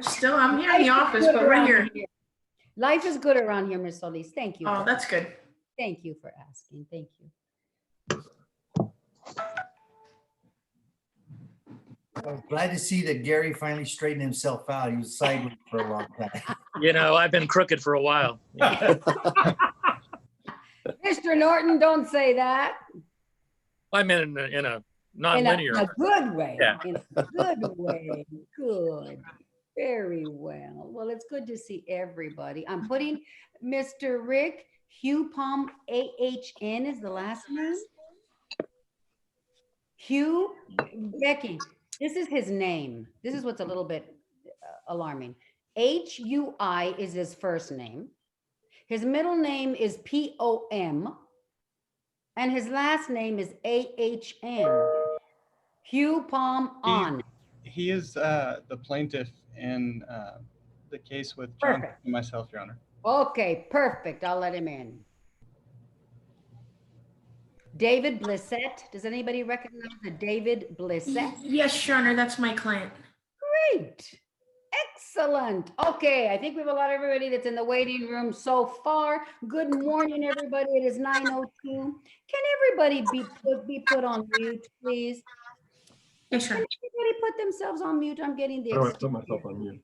Still, I'm here in the office, but we're here. Life is good around here, Miss Solis. Thank you. Oh, that's good. Thank you for asking. Thank you. I'm glad to see that Gary finally straightened himself out. He was sideways for a long time. You know, I've been crooked for a while. Mr. Norton, don't say that. I meant in a non-linear. In a good way. Yeah. In a good way. Good. Very well. Well, it's good to see everybody. I'm putting Mr. Rick Hugh Palm, AHN is the last name. Hugh, Becky, this is his name. This is what's a little bit alarming. HUI is his first name. His middle name is POM. And his last name is AHN. Hugh Palm on. He is the plaintiff in the case with John and myself, Your Honor. Okay, perfect. I'll let him in. David Blissett. Does anybody recognize the David Blissett? Yes, Your Honor, that's my client. Great. Excellent. Okay, I think we've allowed everybody that's in the waiting room so far. Good morning, everybody. It is 9:02. Can everybody be put on mute, please? Yes, sure. Can everybody put themselves on mute? I'm getting the. I put myself on mute.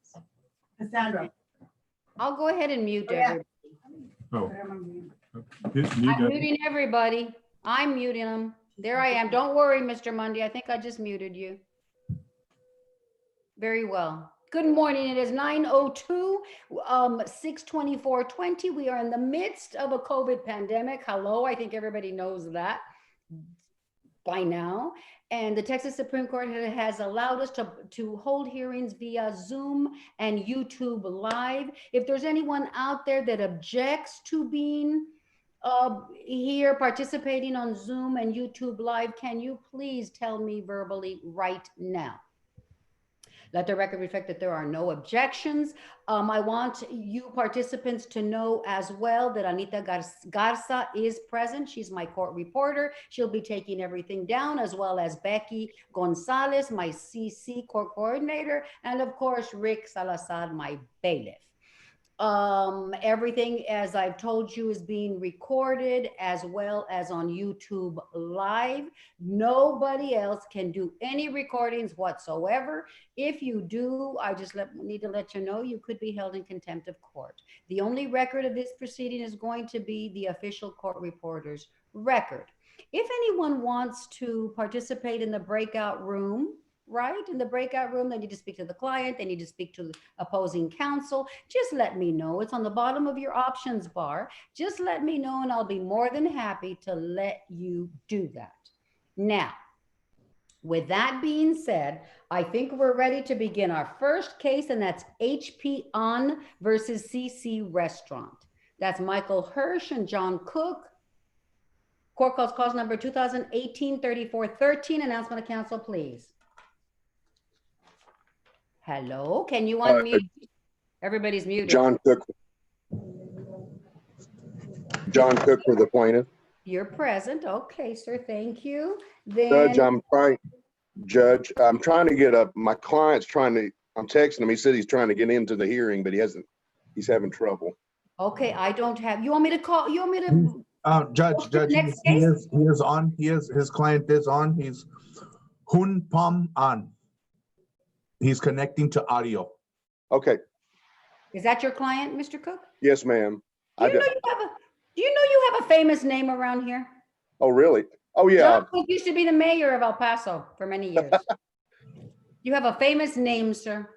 Cassandra. I'll go ahead and mute everybody. Oh. I'm muting everybody. I'm muting them. There I am. Don't worry, Mr. Mundy. I think I just muted you. Very well. Good morning. It is 9:02, 6/24/20. We are in the midst of a COVID pandemic. Hello. I think everybody knows that by now. And the Texas Supreme Court has allowed us to hold hearings via Zoom and YouTube Live. If there's anyone out there that objects to being here participating on Zoom and YouTube Live, can you please tell me verbally right now? Let the record reflect that there are no objections. I want you participants to know as well that Anita Garza is present. She's my court reporter. She'll be taking everything down, as well as Becky Gonzalez, my CC court coordinator, and of course, Rick Salazar, my bailiff. Everything, as I've told you, is being recorded as well as on YouTube Live. Nobody else can do any recordings whatsoever. If you do, I just need to let you know you could be held in contempt of court. The only record of this proceeding is going to be the official court reporter's record. If anyone wants to participate in the breakout room, right? In the breakout room, they need to speak to the client, they need to speak to the opposing counsel. Just let me know. It's on the bottom of your options bar. Just let me know and I'll be more than happy to let you do that. Now, with that being said, I think we're ready to begin our first case, and that's HP On versus CC Restaurant. That's Michael Hirsch and John Cook. Court calls cause number 2018-3413. Announcement of counsel, please. Hello, can you unmute? Everybody's muted. John Cook. John Cook for the plaintiff. You're present. Okay, sir. Thank you. Then, Judge, I'm trying to get up. My client's I'm texting him. He said he's trying to get into the hearing, but he's having trouble. Okay, I don't have, you want me to call, you want me to? Judge, he is on. His client is on. He's Hun Pom An. He's connecting to audio. Okay. Is that your client, Mr. Cook? Yes, ma'am. Do you know you have a famous name around here? Oh, really? Oh, yeah. John Cook used to be the mayor of El Paso for many years. You have a famous name, sir.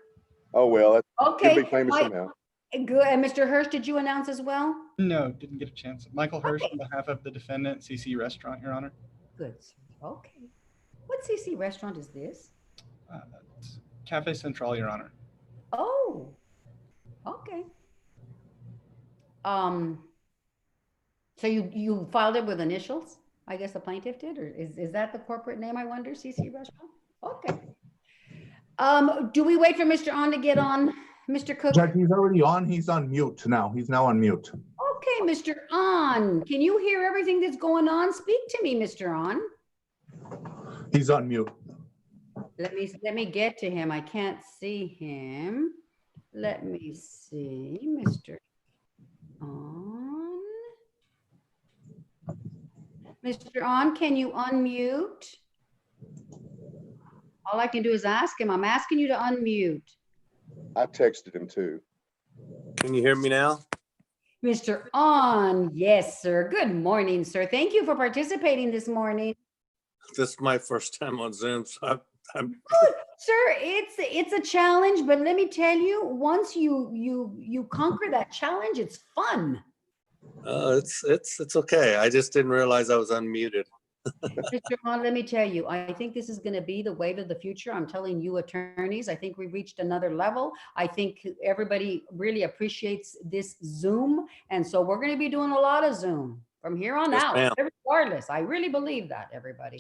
Oh, well, okay. He'll be famous somehow. Good. And Mr. Hirsch, did you announce as well? No, didn't get a chance. Michael Hirsch on behalf of the defendant, CC Restaurant, Your Honor. Good. Okay. What CC Restaurant is this? Cafe Central, Your Honor. Oh, okay. So you filed it with initials? I guess the plaintiff did, or is that the corporate name, I wonder, CC Restaurant? Okay. Do we wait for Mr. On to get on, Mr. Cook? Judge, he's already on. He's on mute now. He's now on mute. Okay, Mr. On. Can you hear everything that's going on? Speak to me, Mr. On. He's on mute. Let me get to him. I can't see him. Let me see, Mr. On. Mr. On, can you unmute? All I can do is ask him. I'm asking you to unmute. I texted him too. Can you hear me now? Mr. On, yes, sir. Good morning, sir. Thank you for participating this morning. This is my first time on Zoom, so I'm Good, sir. It's a challenge, but let me tell you, once you conquer that challenge, it's fun. it's okay. I just didn't realize I was unmuted. Mr. On, let me tell you, I think this is going to be the wave of the future. I'm telling you, attorneys, I think we reached another level. I think everybody really appreciates this Zoom. And so we're going to be doing a lot of Zoom from here on Yes, out, ma'am. regardless. I really believe that, everybody.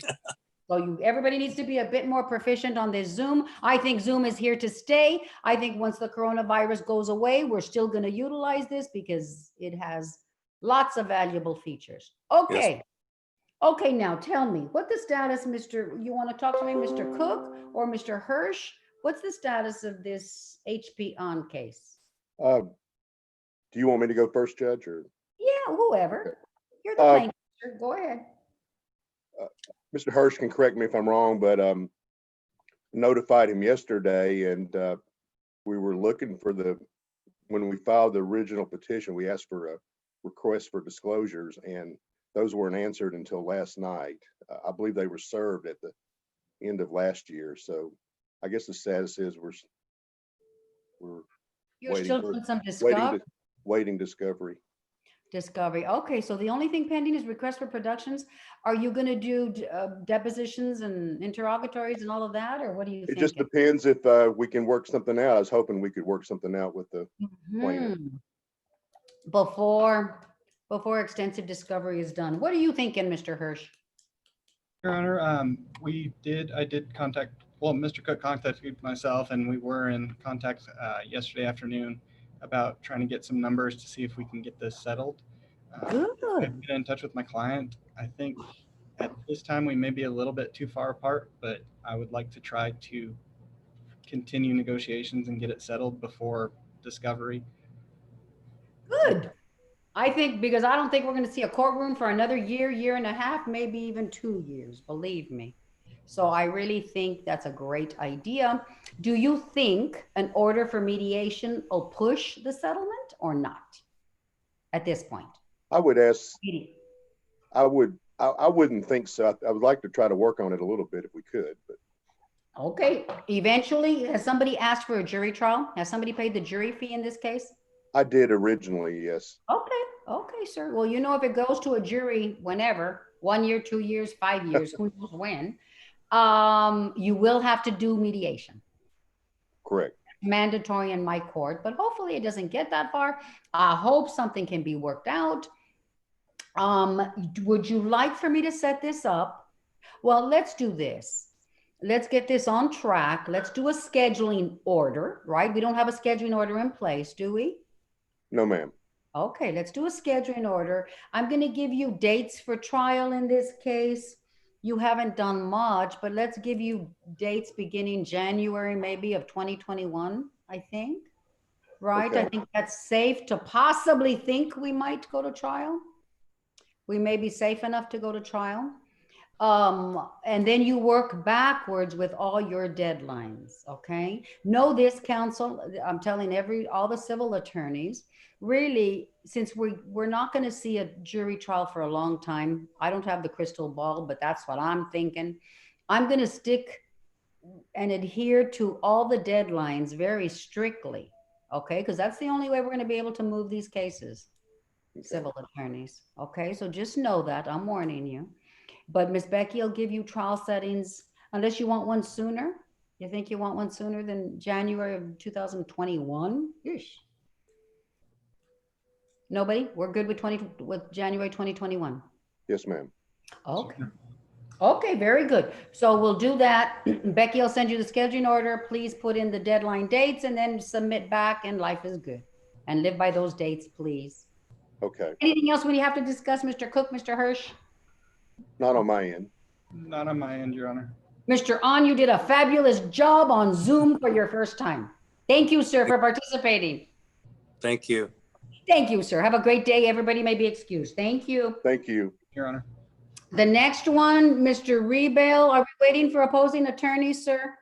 So everybody needs to be a bit more proficient on this Zoom. I think Zoom is here to stay. I think once the coronavirus goes away, we're still going to utilize this because it has lots of valuable features. Okay. Okay, now tell me, what the status, you want to talk to me, Mr. Cook or Mr. Hirsch? What's the status of this HP on case? Do you want me to go first, Judge, or? Yeah, whoever. You're the Uh, plaintiff, sir. Go ahead. Mr. Hirsch can correct me if I'm wrong, but notified him yesterday, and we were looking for when we filed the original petition, we asked for a request for disclosures, and those weren't answered until last night. I believe they were served at the end of last year. So I guess the status is we're You're waiting still for- doing some discovery. waiting discovery. Okay, so the only thing pending is request for productions. Are you going to do depositions and interrogatories and all of that, or what do you It think? just depends if we can work something out. I was hoping we could work something out with the plaintiff. Before extensive discovery is done. What are you thinking, Mr. Hirsch? Your Honor, I did contact, well, Mr. Cook contacted myself, and we were in contact yesterday afternoon about trying to get some numbers to see if we can get this settled. Good. I've been in touch with my client. I think at this time we may be a little bit too far apart, but I would like to try to continue negotiations and get it settled before discovery. Good. I think, because I don't think we're going to see a courtroom for another year and a half, maybe even 2 years, believe me. So I really think that's a great idea. Do you think an order for mediation will push the settlement or not at this point? I would ask, I wouldn't think so. I would like to try to work on it a little bit if we could, but. Okay, eventually, has somebody asked for a jury trial? Has somebody paid the jury fee in this case? I did originally, yes. Okay, sir. Well, if it goes to a jury whenever, 1 year, 2 years, 5 years, who knows when, you will have to do mediation. Correct. Mandatory in my court, but hopefully it doesn't get that far. I hope something can be worked out. Would you like for me to set this up? Well, let's do this. Let's get this on track. Let's do a scheduling order, right? We don't have a scheduling order in place, do we? No, ma'am. Okay, let's do a scheduling order. I'm going to give you dates for trial in this case. You haven't done much, but let's give you dates beginning January, maybe of 2021, I think. Right? Okay. I think that's safe to possibly think we might go to trial. We may be safe enough to go to trial. And then you work backwards with all your deadlines, okay? Know this, counsel, I'm telling all the civil attorneys, really, since we're not going to see a jury trial for a long time, I don't have the crystal ball, but that's what I'm thinking. I'm going to stick and adhere to all the deadlines very strictly, okay? Because that's the only way we're going to be able to move these cases, civil attorneys, okay? So just know that, I'm warning you. But Ms. Becky will give you trial settings, unless you want one sooner. You think you want one sooner than January of 2021? Yeesh. Nobody? We're good with January 2021. Yes, ma'am. Okay. Okay, very good. So we'll do that. Becky will send you the scheduling order. Please put in the deadline dates and then submit back, and life is good. And live by those dates, please. Okay. Anything else we have to discuss, Mr. Cook, Mr. Hirsch? Not on my end. Not on my end, Your Honor. Mr. On, you did a fabulous job on Zoom for your first time. Thank you, sir, for participating. Thank you. Thank you, sir. Have a great day. Everybody may be excused. Thank you. Thank you. Your Honor. The next one, Mr. Rebel. Are we waiting for opposing attorney, sir?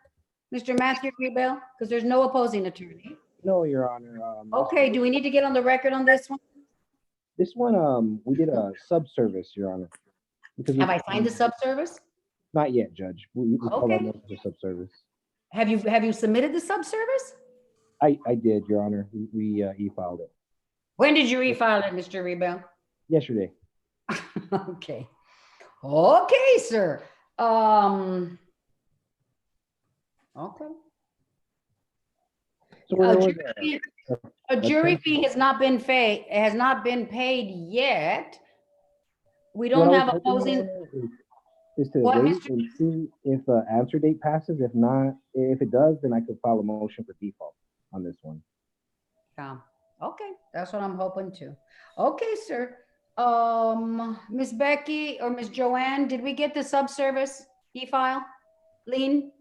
Mr. Matthew Rebel, because there's no opposing attorney. No, Your Honor. Okay, do we need to get on the record on this one? This one, we did a subservice, Your Honor. Because Have I signed the subservice? Not yet, Judge. We called Okay. out notice of subservice. Have you submitted the subservice? I did, Your Honor. We e-filed it When did you e-file it, Mr. Rebel? yesterday. Okay. Okay, sir. Okay. So where was A jury fee has not been paid yet. We don't have opposing. Is to What, wait Mr. and see if the answer date passes. If not, if it does, then I could file a motion for default on this one. Yeah. Okay, that's what I'm hoping to. Okay, sir. Miss Becky or Miss Joanne, did we get the subservice e-file? Lean?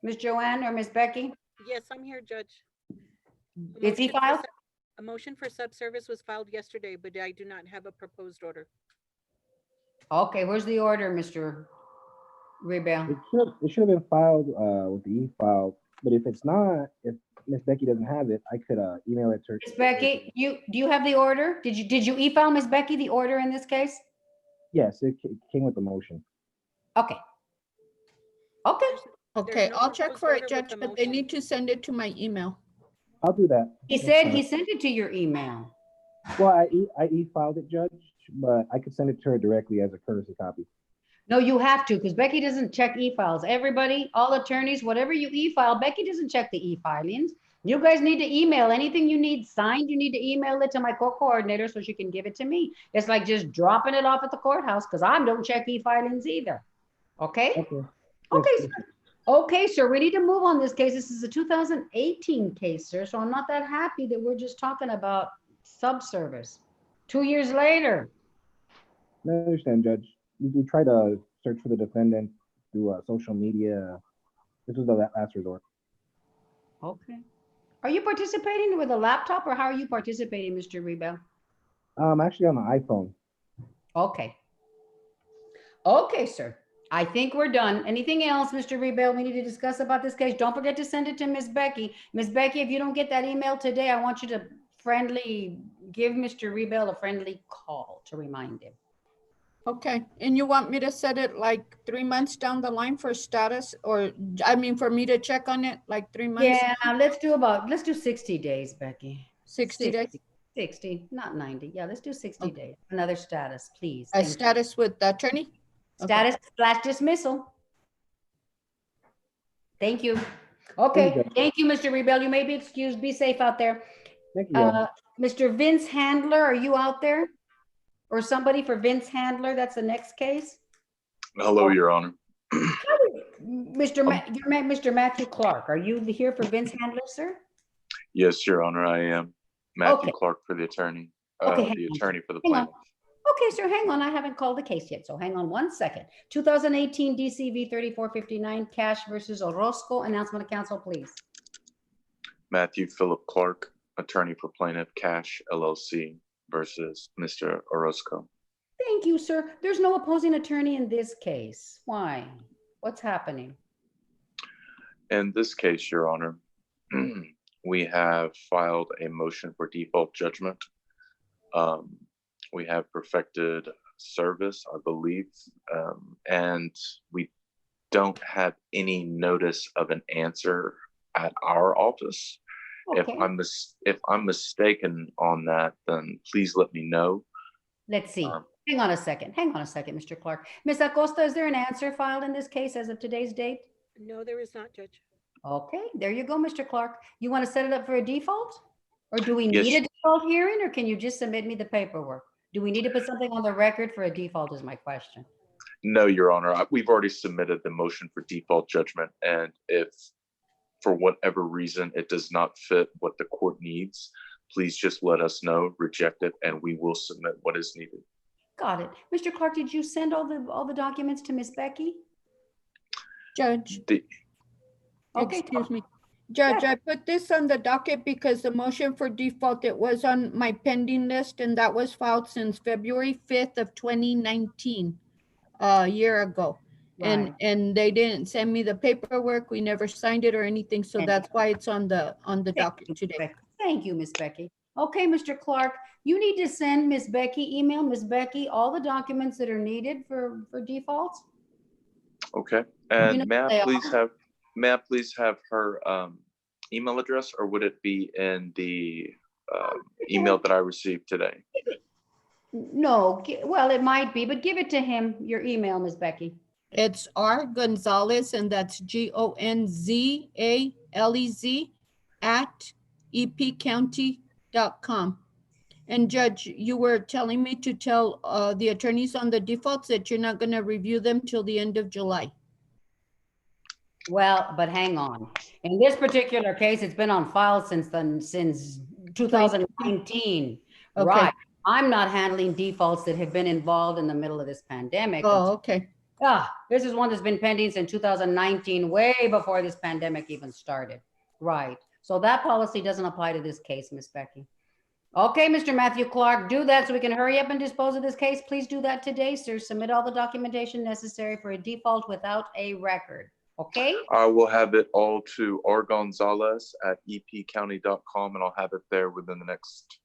Miss Joanne or Miss Becky? Yes, I'm here, Judge. It's e-file? A motion for subservice was filed yesterday, but I do not have a proposed order. Okay, where's the order, Mr. Rebel? It should have been filed with the e-file, but if it's not, if Miss Becky doesn't have it, I could email it to her. Miss Becky, do you have the order? Did you e-file Miss Becky the order in this case? Yes, it came with the motion. Okay. Okay, Okay, no I'll check proposed for order it, with Judge, the but they motion. need to send it to my email. I'll do that. he That's said fine. he sent it to your email. Well, I e-filed it, Judge, but I could send it to her directly as a courtesy copy. No, you have to, because Becky doesn't check e-files. Everybody, all attorneys, whatever you e-file, Becky doesn't check the e-filings. You guys need to email anything you need signed. You need to email it to my court coordinator so she can give it to me. It's like just dropping it off at the courthouse because I don't check e-filings either. Okay? Okay. Okay, Yes, sir. Okay, sir, we need to move on this case. This is a 2018 case, sir, so I'm not that happy that we're just talking about subservice. 2 years later. I understand, Judge. We try to search for the defendant through social media. This was the last resort. Okay. Are you participating with a laptop or how are you participating, Mr. Rebel? Actually on the iPhone. Okay. Okay, sir. I think we're done. Anything else, Mr. Rebel, we need to discuss about this case? Don't forget to send it to Miss Becky. Miss Becky, if you don't get that email today, I want you to give Mr. Rebel a friendly call to remind him. Okay, and you want me to set it like 3 months down the line for status, or, I mean, for me to check on it, like 3 months? Yeah, let's do 60 days, Becky. 60 days? 60, not 90. Yeah, let's do 60 days. Another status, please. A Thank you. status with the attorney? Okay. Status / dismissal. Thank you. Okay, thank you, Mr. Rebel. You may be excused. Be safe out there. Thank you. Mr. Vince Handler, are you out there? Or somebody for Vince Handler? That's the next case. Hello, Your Honor. Mr. Matthew Clark, are you here for Vince Handler, sir? Yes, Your Honor, I am. Matthew Okay. Clark for the attorney, Okay, hang the on. attorney for the Hang on. plaintiff. Okay, sir, hang on. I haven't called the case yet, so hang on 1 second. 2018 DCV 3459, Cash versus Orozco. Announcement of council, please. Matthew Philip Clark, attorney for plaintiff Cash LLC versus Mr. Orozco. Thank you, sir. There's no opposing attorney in this case. Why? What's happening? In this case, Your Honor, we have filed a motion for default judgment. We have perfected service, I believe, and we don't have any notice of an answer at our office. Okay. If I'm mistaken on that, then please let me know. Let's see. Hang on a second. Hang on a second, Mr. Clark. Ms. Acosta, is there an answer filed in this case as of today's date? No, there is not, Judge. Okay, there you go, Mr. Clark. You want to set it up for a default? Or do we Yes. need a default hearing, or can you just submit me the paperwork? Do we need to put something on the record for a default is my question. No, Your Honor, we've already submitted the motion for default judgment, and if for whatever reason it does not fit what the court needs, please just let us know, reject it, and we will submit what is needed. Got it. Mr. Clark, did you send all the documents to Miss Becky? Judge, Okay. excuse me. Judge, I put this on the docket because the motion for default, it was on my pending list and that was filed since February 5th of 2019, a year ago. Right. And they didn't send me the paperwork. We never signed it or anything. So And- that's why it's on the Thank you, docket Ms. today. Becky. Thank you, Miss Becky. Okay, Mr. Clark, you need to send Miss Becky, email Miss Becky all the documents that are needed for defaults. Okay, know and what they may I please have her email address, or would it be in the email that I received today? No, well, it might be, but give it to him, your email, Miss Becky. It's R Gonzalez, and that's GONZALEZ at epcounty.com. And Judge, you were telling me to tell the attorneys on the defaults that you're not going to review them till the end of July. Well, but hang on. In this particular case, it's been on file since 2019. Okay. Right. I'm not handling defaults that have been involved in the middle of this pandemic. Oh, okay. This is one that's been pending since 2019, way before this pandemic even started. Right. So that policy doesn't apply to this case, Miss Becky. Okay, Mr. Matthew Clark, do that so we can hurry up and dispose of this case. Please do that today, sir. Submit all the documentation necessary for a default without a record. Okay? I will have it all to rgonzalez@epcounty.com, and I'll have it there within the next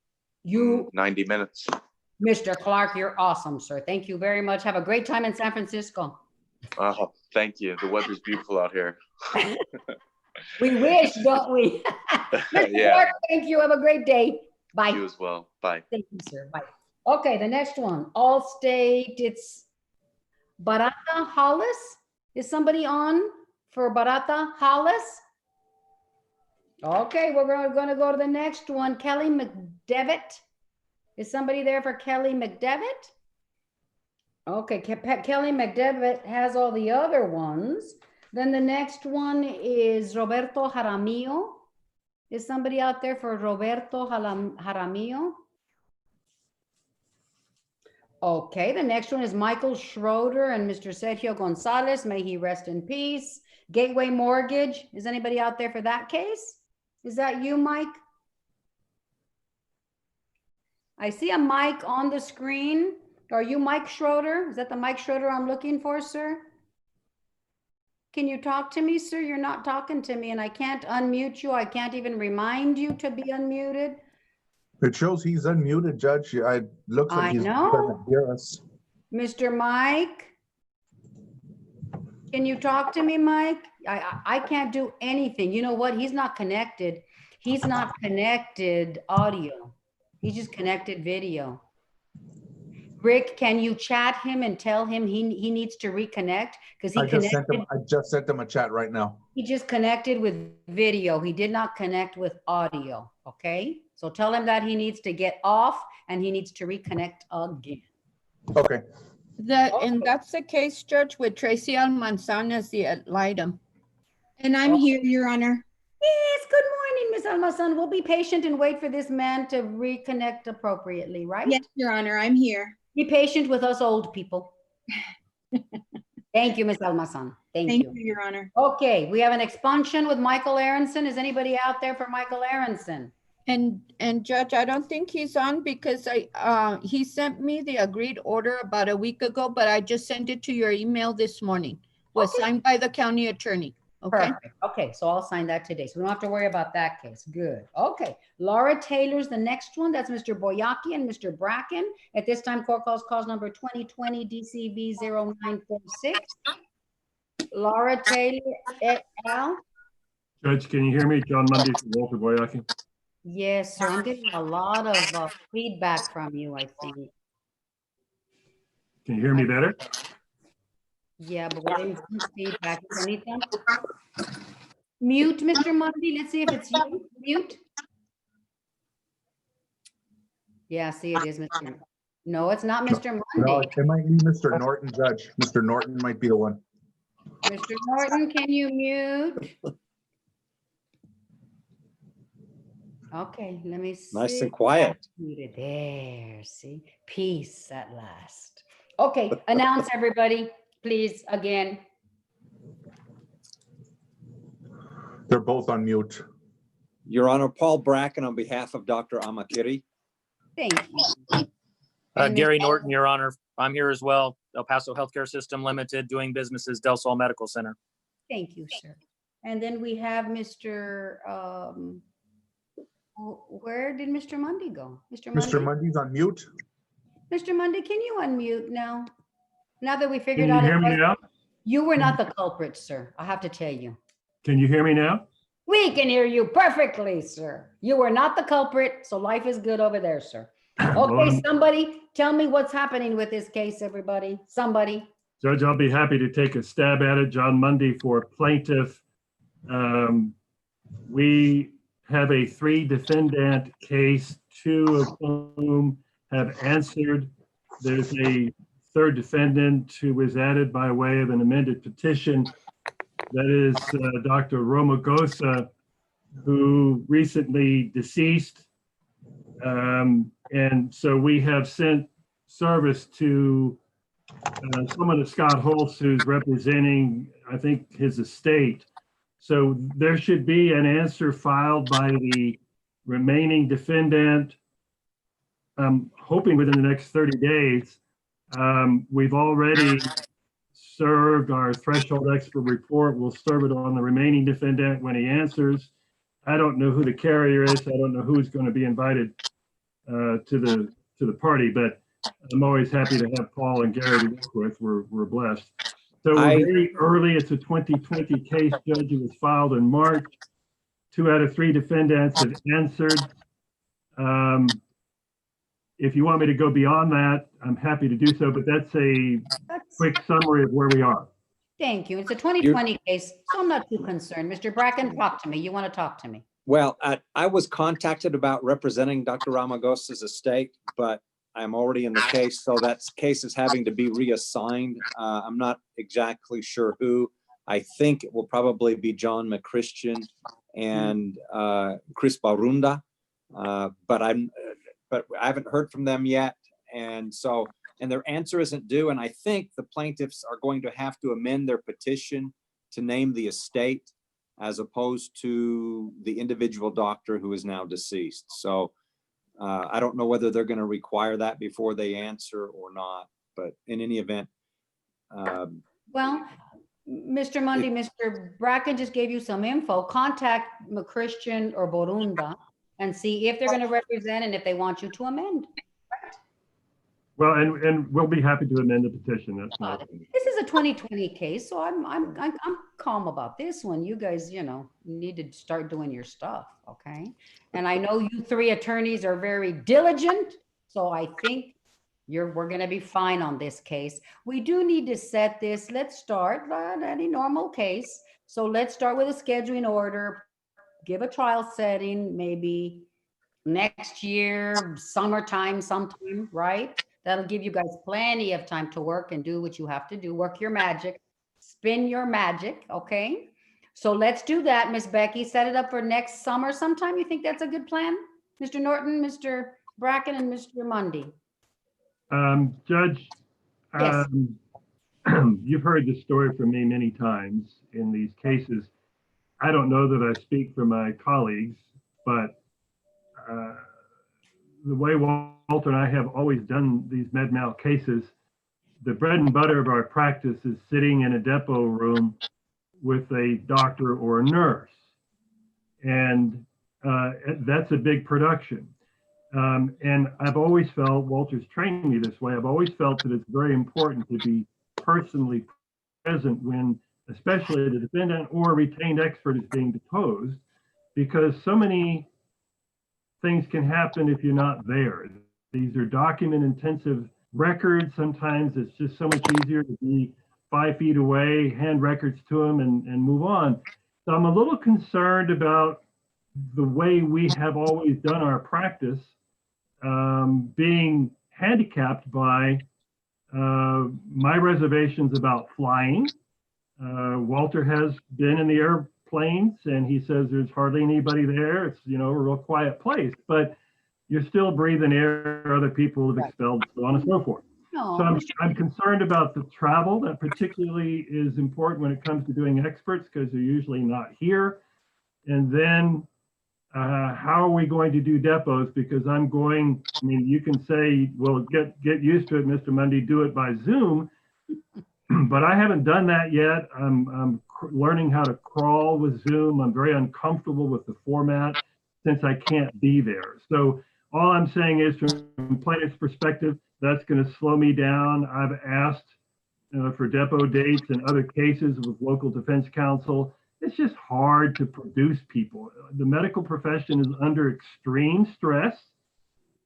90 minutes. Mr. Clark, you're awesome, sir. Thank you very much. Have a great time in San Francisco. Thank you. The weather's beautiful out here. We wish, don't we? Mr. Yeah. Clark, thank you. Have a great day. Bye. You as well. Bye. Thank you, sir. Bye. Okay, the next one, Allstate, it's Barata Hollis. Is somebody on for Barata Hollis? Okay, we're going to go to the next one, Kelly McDevitt. Is somebody there for Kelly McDevitt? Okay, Kelly McDevitt has all the other ones. Then the next one is Roberto Jaramillo. Is somebody out there for Roberto Jaramillo? Okay, the next one is Michael Schroeder and Mr. Sergio Gonzalez. May he rest in peace. Gateway Mortgage. Is anybody out there for that case? Is that you, Mike? I see a mic on the screen. Are you Mike Schroeder? Is that the Mike Schroeder I'm looking for, sir? Can you talk to me, sir? You're not talking to me and I can't unmute you. I can't even remind you to be unmuted. It shows he's unmuted, Judge. It looks like I he's know. doesn't hear us. Mr. Mike, can you talk to me, Mike? I can't do anything. You know what? He's not connected. He's not connected audio. He's just connected video. Rick, can you chat him and tell him he needs to reconnect? Because I just sent him a chat right now. He just connected with video. He did not connect with audio. Okay. So tell him that he needs to get off and he needs to reconnect again. Okay. And that's the case, Judge, with Tracy Almanzan as the item. And I'm here, Your Honor. Yes, good morning, Ms. Almazan. We'll be patient and wait for this man to reconnect appropriately, right? Yes, Your Honor, I'm here. Be patient with us old people. Thank you, Ms. Almazan. Thank you, Your Honor. Okay, we have an expunction with Michael Aronson. Is anybody out there for Michael Aronson? And Judge, I don't think he's on because he sent me the agreed order about a week ago, but I just sent it to your email this morning. Was signed by the county attorney. Okay. Perfect. Okay, so I'll sign that today. So we don't have to worry about that case. Good. Okay. Laura Taylor's the next one. That's Mr. Boyaki and Mr. Bracken. At this time, court calls cause number 2020 DCV 0946. Laura Taylor et al. Judge, can you hear me? John Mundy from Walter Boyaki. Yes, sir. I'm getting a lot of feedback from you, I think. Can you hear me better? Yeah, but we're getting some feedback. Is anything? Mute, Mr. Mundy. Let's see if it's you. Mute. Yeah, see, it is Mr. No, it's not Mr. No, Mundy. it might be Mr. Norton, Judge. Mr. Norton might be the one. Mr. Norton, can you mute? Okay, let me see. Nice and quiet. Muted there, see? Peace at last. Okay, announce everybody, please, again. They're both on mute. Your Honor, Paul Bracken on behalf of Dr. Amakiri. Thank you. And Gary Ms. Norton, Your Honor, I'm here as well. El Paso Healthcare System Limited, doing business as Del Sol Medical Center. Thank you, sir. And then we have Mr. Where did Mr. Mundy go? Mr. Mundy's on mute. Mr. Mundy, can you unmute now? Now that we Can figured you out hear me now? you were not the culprit, sir. I have to tell you. Can you hear me now? We can hear you perfectly, sir. You were not the culprit, so life is good over there, sir. Okay, somebody tell me what's happening with this case, everybody. Somebody. Judge, I'll be happy to take a stab at it. John Mundy for plaintiff. We have a 3-defendant case, 2 of whom have answered. There's a 3rd defendant who was added by way of an amended petition. That is Dr. Romagosa, who recently deceased. And so we have sent service to someone at Scott Holtz, who's representing, I think, his estate. So there should be an answer filed by the remaining defendant, I'm hoping within the next 30 days. We've already served our threshold expert report. We'll serve it on the remaining defendant when he answers. I don't know who the carrier is. I don't know who's going to be invited to the party, but I'm always happy to have Paul and Gary to work with. We're blessed. So we're very early. It's a 2020 case, Judge. It was filed in March. 2 out of 3 defendants have answered. If you want me to go beyond that, I'm happy to do so, but that's a quick summary of where we are. Thank you. It's a 2020 case, so I'm not too concerned. Mr. Bracken, talk to me. You want to talk to me? Well, I was contacted about representing Dr. Ramagosa's estate, but I'm already in the case, so that case is having to be reassigned. I'm not exactly sure who. I think it will probably be John McChristian and Chris Barunda, but I haven't heard from them yet, and their answer isn't due. And I think the plaintiffs are going to have to amend their petition to name the estate as opposed to the individual doctor who is now deceased. So I don't know whether they're going to require that before they answer or not, but in any event. Well, Mr. Mundy, Mr. Bracken just gave you some info. Contact McChristian or Borunda and see if they're going to represent and if they want you to amend. Well, and we'll be happy to amend the petition. That's not. This is a 2020 case, so I'm calm about this one. You guys, need to start doing your stuff, okay? And I know you 3 attorneys are very diligent, so I think we're going to be fine on this case. We do need to set this. Let's start any normal case. So let's start with a scheduling order. Give a trial setting, maybe next year, summertime, sometime, right? That'll give you guys plenty of time to work and do what you have to do. Work your magic, spin your magic, okay? So let's do that, Miss Becky. Set it up for next summer sometime. You think that's a good plan? Mr. Norton, Mr. Bracken, and Mr. Mundy. Judge, Yes. You've heard this story from me many times in these cases. I don't know that I speak for my colleagues, but the way Walter and I have always done these med mal cases, the bread and butter of our practice is sitting in a depot room with a doctor or a nurse. And that's a big production. And I've always felt, Walter's trained me this way, I've always felt that it's very important to be personally present when, especially the defendant or retained expert is being deposed, because so many things can happen if you're not there. These are document intensive records. Sometimes it's just so much easier to be 5 feet away, hand records to them and move on. So I'm a little concerned about the way we have always done our practice, being handicapped by my reservations about flying. Walter has been in the airplanes and he says there's hardly anybody there. It's, a real quiet place, but you're still breathing air other people have expelled, so on and so forth. No. So I'm concerned about the travel. That particularly is important when it comes to doing experts because they're usually not here. And then how are we going to do depots? Because I mean, you can say, well, get used to it, Mr. Mundy, do it by Zoom. But I haven't done that yet. I'm learning how to crawl with Zoom. I'm very uncomfortable with the format since I can't be there. So all I'm saying is, from plaintiff's perspective, that's going to slow me down. I've asked for depot dates and other cases with local defense counsel. It's just hard to produce people. The medical profession is under extreme stress.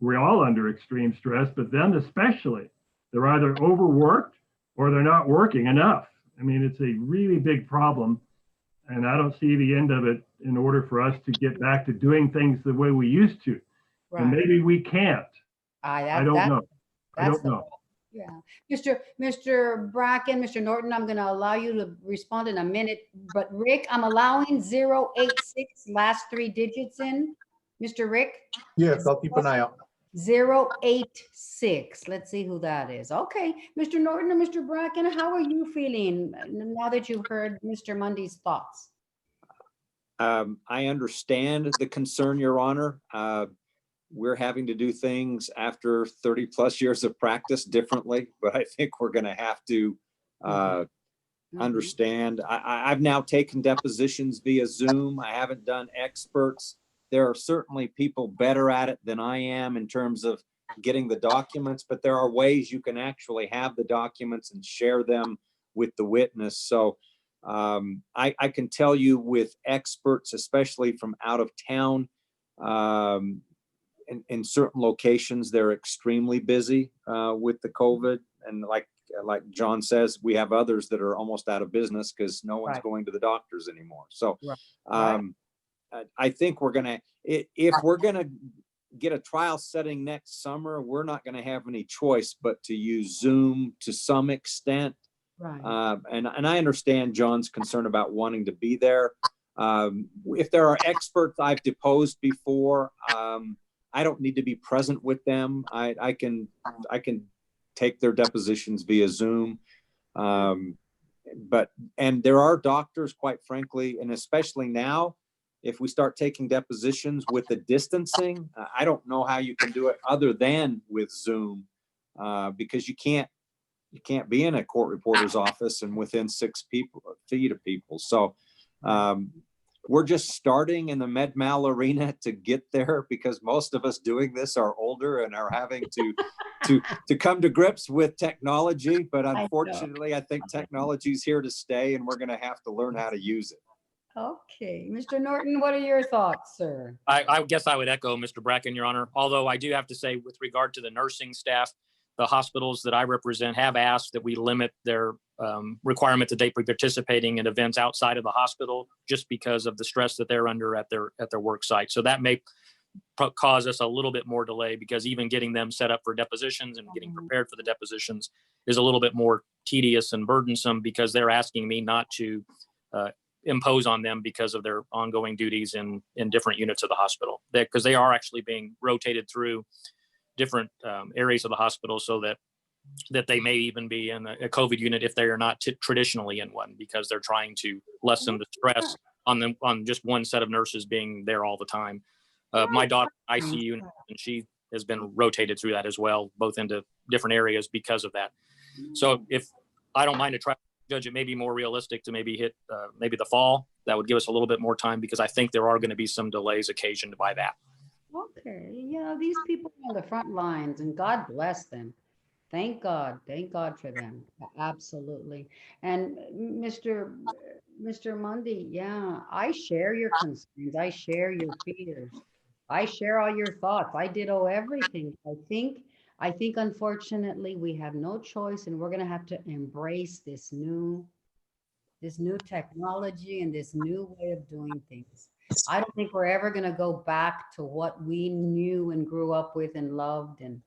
We're all under extreme stress, but them especially. They're either overworked or they're not working enough. I mean, it's a really big problem, and I don't see the end of it in order for us to get back to doing things the way we used to. Right. And maybe we can't. I don't know. I don't know. Yeah, Mr. Bracken, Mr. Norton, I'm going to allow you to respond in a minute, but Rick, I'm allowing 086 last 3 digits in. Mr. Rick? Yes, I'll keep an eye out. 086. Let's see who that is. Okay, Mr. Norton and Mr. Bracken, how are you feeling now that you've heard Mr. Mundy's thoughts? I understand the concern, Your Honor. We're having to do things after 30 plus years of practice differently, but I think we're going to have to understand. I've now taken depositions via Zoom. I haven't done experts. There are certainly people better at it than I am in terms of getting the documents, but there are ways you can actually have the documents and share them with the witness. So I can tell you with experts, especially from out of town, in certain locations, they're extremely busy with the COVID. And like John says, we have others that are almost out of business because no one's going to the doctors anymore. So I think we're going to, if we're going to get a trial setting next summer, we're not going to have any choice but to use Zoom to some extent. Right. And I understand John's concern about wanting to be there. If there are experts I've deposed before, I don't need to be present with them. I can take their depositions via Zoom. And there are doctors, quite frankly, and especially now, if we start taking depositions with the distancing, I don't know how you can do it other than with Zoom, because you can't be in a court reporter's office and within 6 feet of people. So we're just starting in the med mal arena to get there, because most of us doing this are older and are having to come to grips with technology. But unfortunately, I think technology is here to stay, and we're going to have to learn how to use it. Okay, Mr. Norton, what are your thoughts, sir? I guess I would echo Mr. Bracken, Your Honor, although I do have to say, with regard to the nursing staff, the hospitals that I represent have asked that we limit their requirement that they be participating in events outside of the hospital, just because of the stress that they're under at their work site. So that may cause us a little bit more delay, because even getting them set up for depositions and getting prepared for the depositions is a little bit more tedious and burdensome, because they're asking me not to impose on them because of their ongoing duties in different units of the hospital, because they are actually being rotated through different areas of the hospital, so that they may even be in a COVID unit if they are not traditionally in one, because they're trying to lessen the stress on just one set of nurses being there all the time. My daughter ICU, and she has been rotated through that as well, both into different areas because of that. So if I don't mind to try, Judge, it may be more realistic to maybe hit maybe the fall. That would give us a little bit more time, because I think there are going to be some delays occasioned by that. Okay, these people are on the front lines, and God bless them. Thank God for them. Absolutely. And Mr. Mundy, yeah, I share your concerns. I share your fears. I share all your thoughts. I ditto everything. I think unfortunately we have no choice, and we're going to have to embrace this new technology and this new way of doing things. I don't think we're ever going to go back to what we knew and grew up with and loved and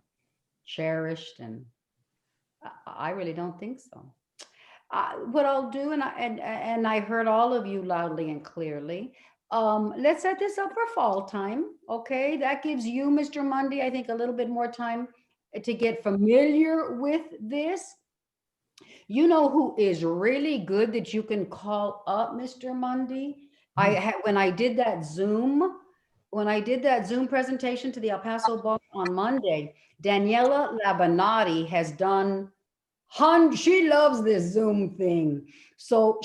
cherished. And I really don't think so. What I'll do, and I heard all of you loudly and clearly, let's set this up for fall time. Okay, that gives you, Mr. Mundy, I think a little bit more time to get familiar with this. You know who is really good that you can call up, Mr. Mundy? when I did that Zoom presentation to the El Paso Bar on Monday, Daniela Labonati has done, she loves this Zoom thing. So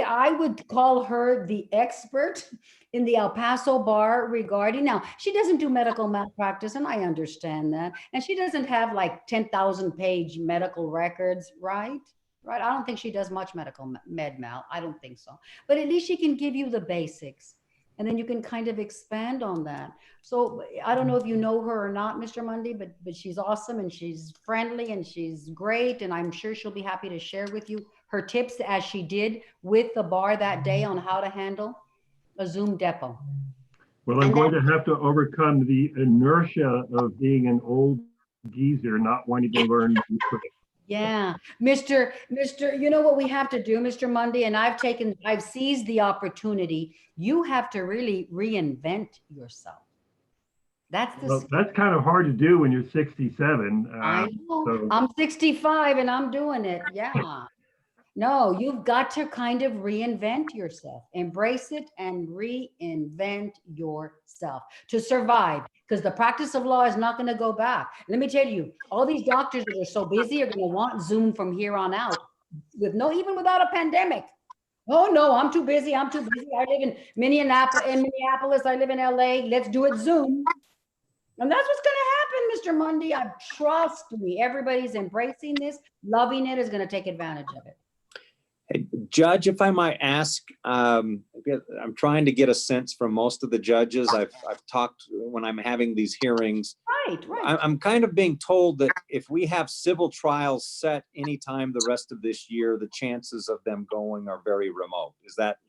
I would call her the expert in the El Paso Bar regarding, now, she doesn't do medical malpractice, and I understand that. And she doesn't have like 10,000 page medical records, right? Right? I don't think she does much medical med mal. I don't think so. But at least she can give you the basics. And then you can kind of expand on that. So I don't know if you know her or not, Mr. Mundy, but she's awesome and she's friendly and she's great. And I'm sure she'll be happy to share with you her tips as she did with the bar that day on how to handle a Zoom depot. Well, I'm going to have to overcome the inertia of being an old geezer, not wanting to learn new tricks. Yeah, Mr. You know what we have to do, Mr. Mundy, and I've seized the opportunity. You have to really reinvent yourself. That's kind of hard to do when you're 67. I know. So. I'm 65 and I'm doing it. Yeah. No, you've got to kind of reinvent yourself, embrace it and reinvent yourself to survive, because the practice of law is not going to go back. Let me tell you, all these doctors that are so busy are going to want Zoom from here on out even without a pandemic. Oh no, I'm too busy. I live in Minneapolis. I live in LA. Let's do it Zoom. And that's what's going to happen, Mr. Mundy. Trust me, everybody's embracing this, loving it, is going to take advantage of it. Hey, Judge, if I might ask, I'm trying to get a sense from most of the judges I've talked when I'm having these hearings. Right. I'm kind of being told that if we have civil trials set anytime the rest of this year, the chances of them going are very remote. Is that?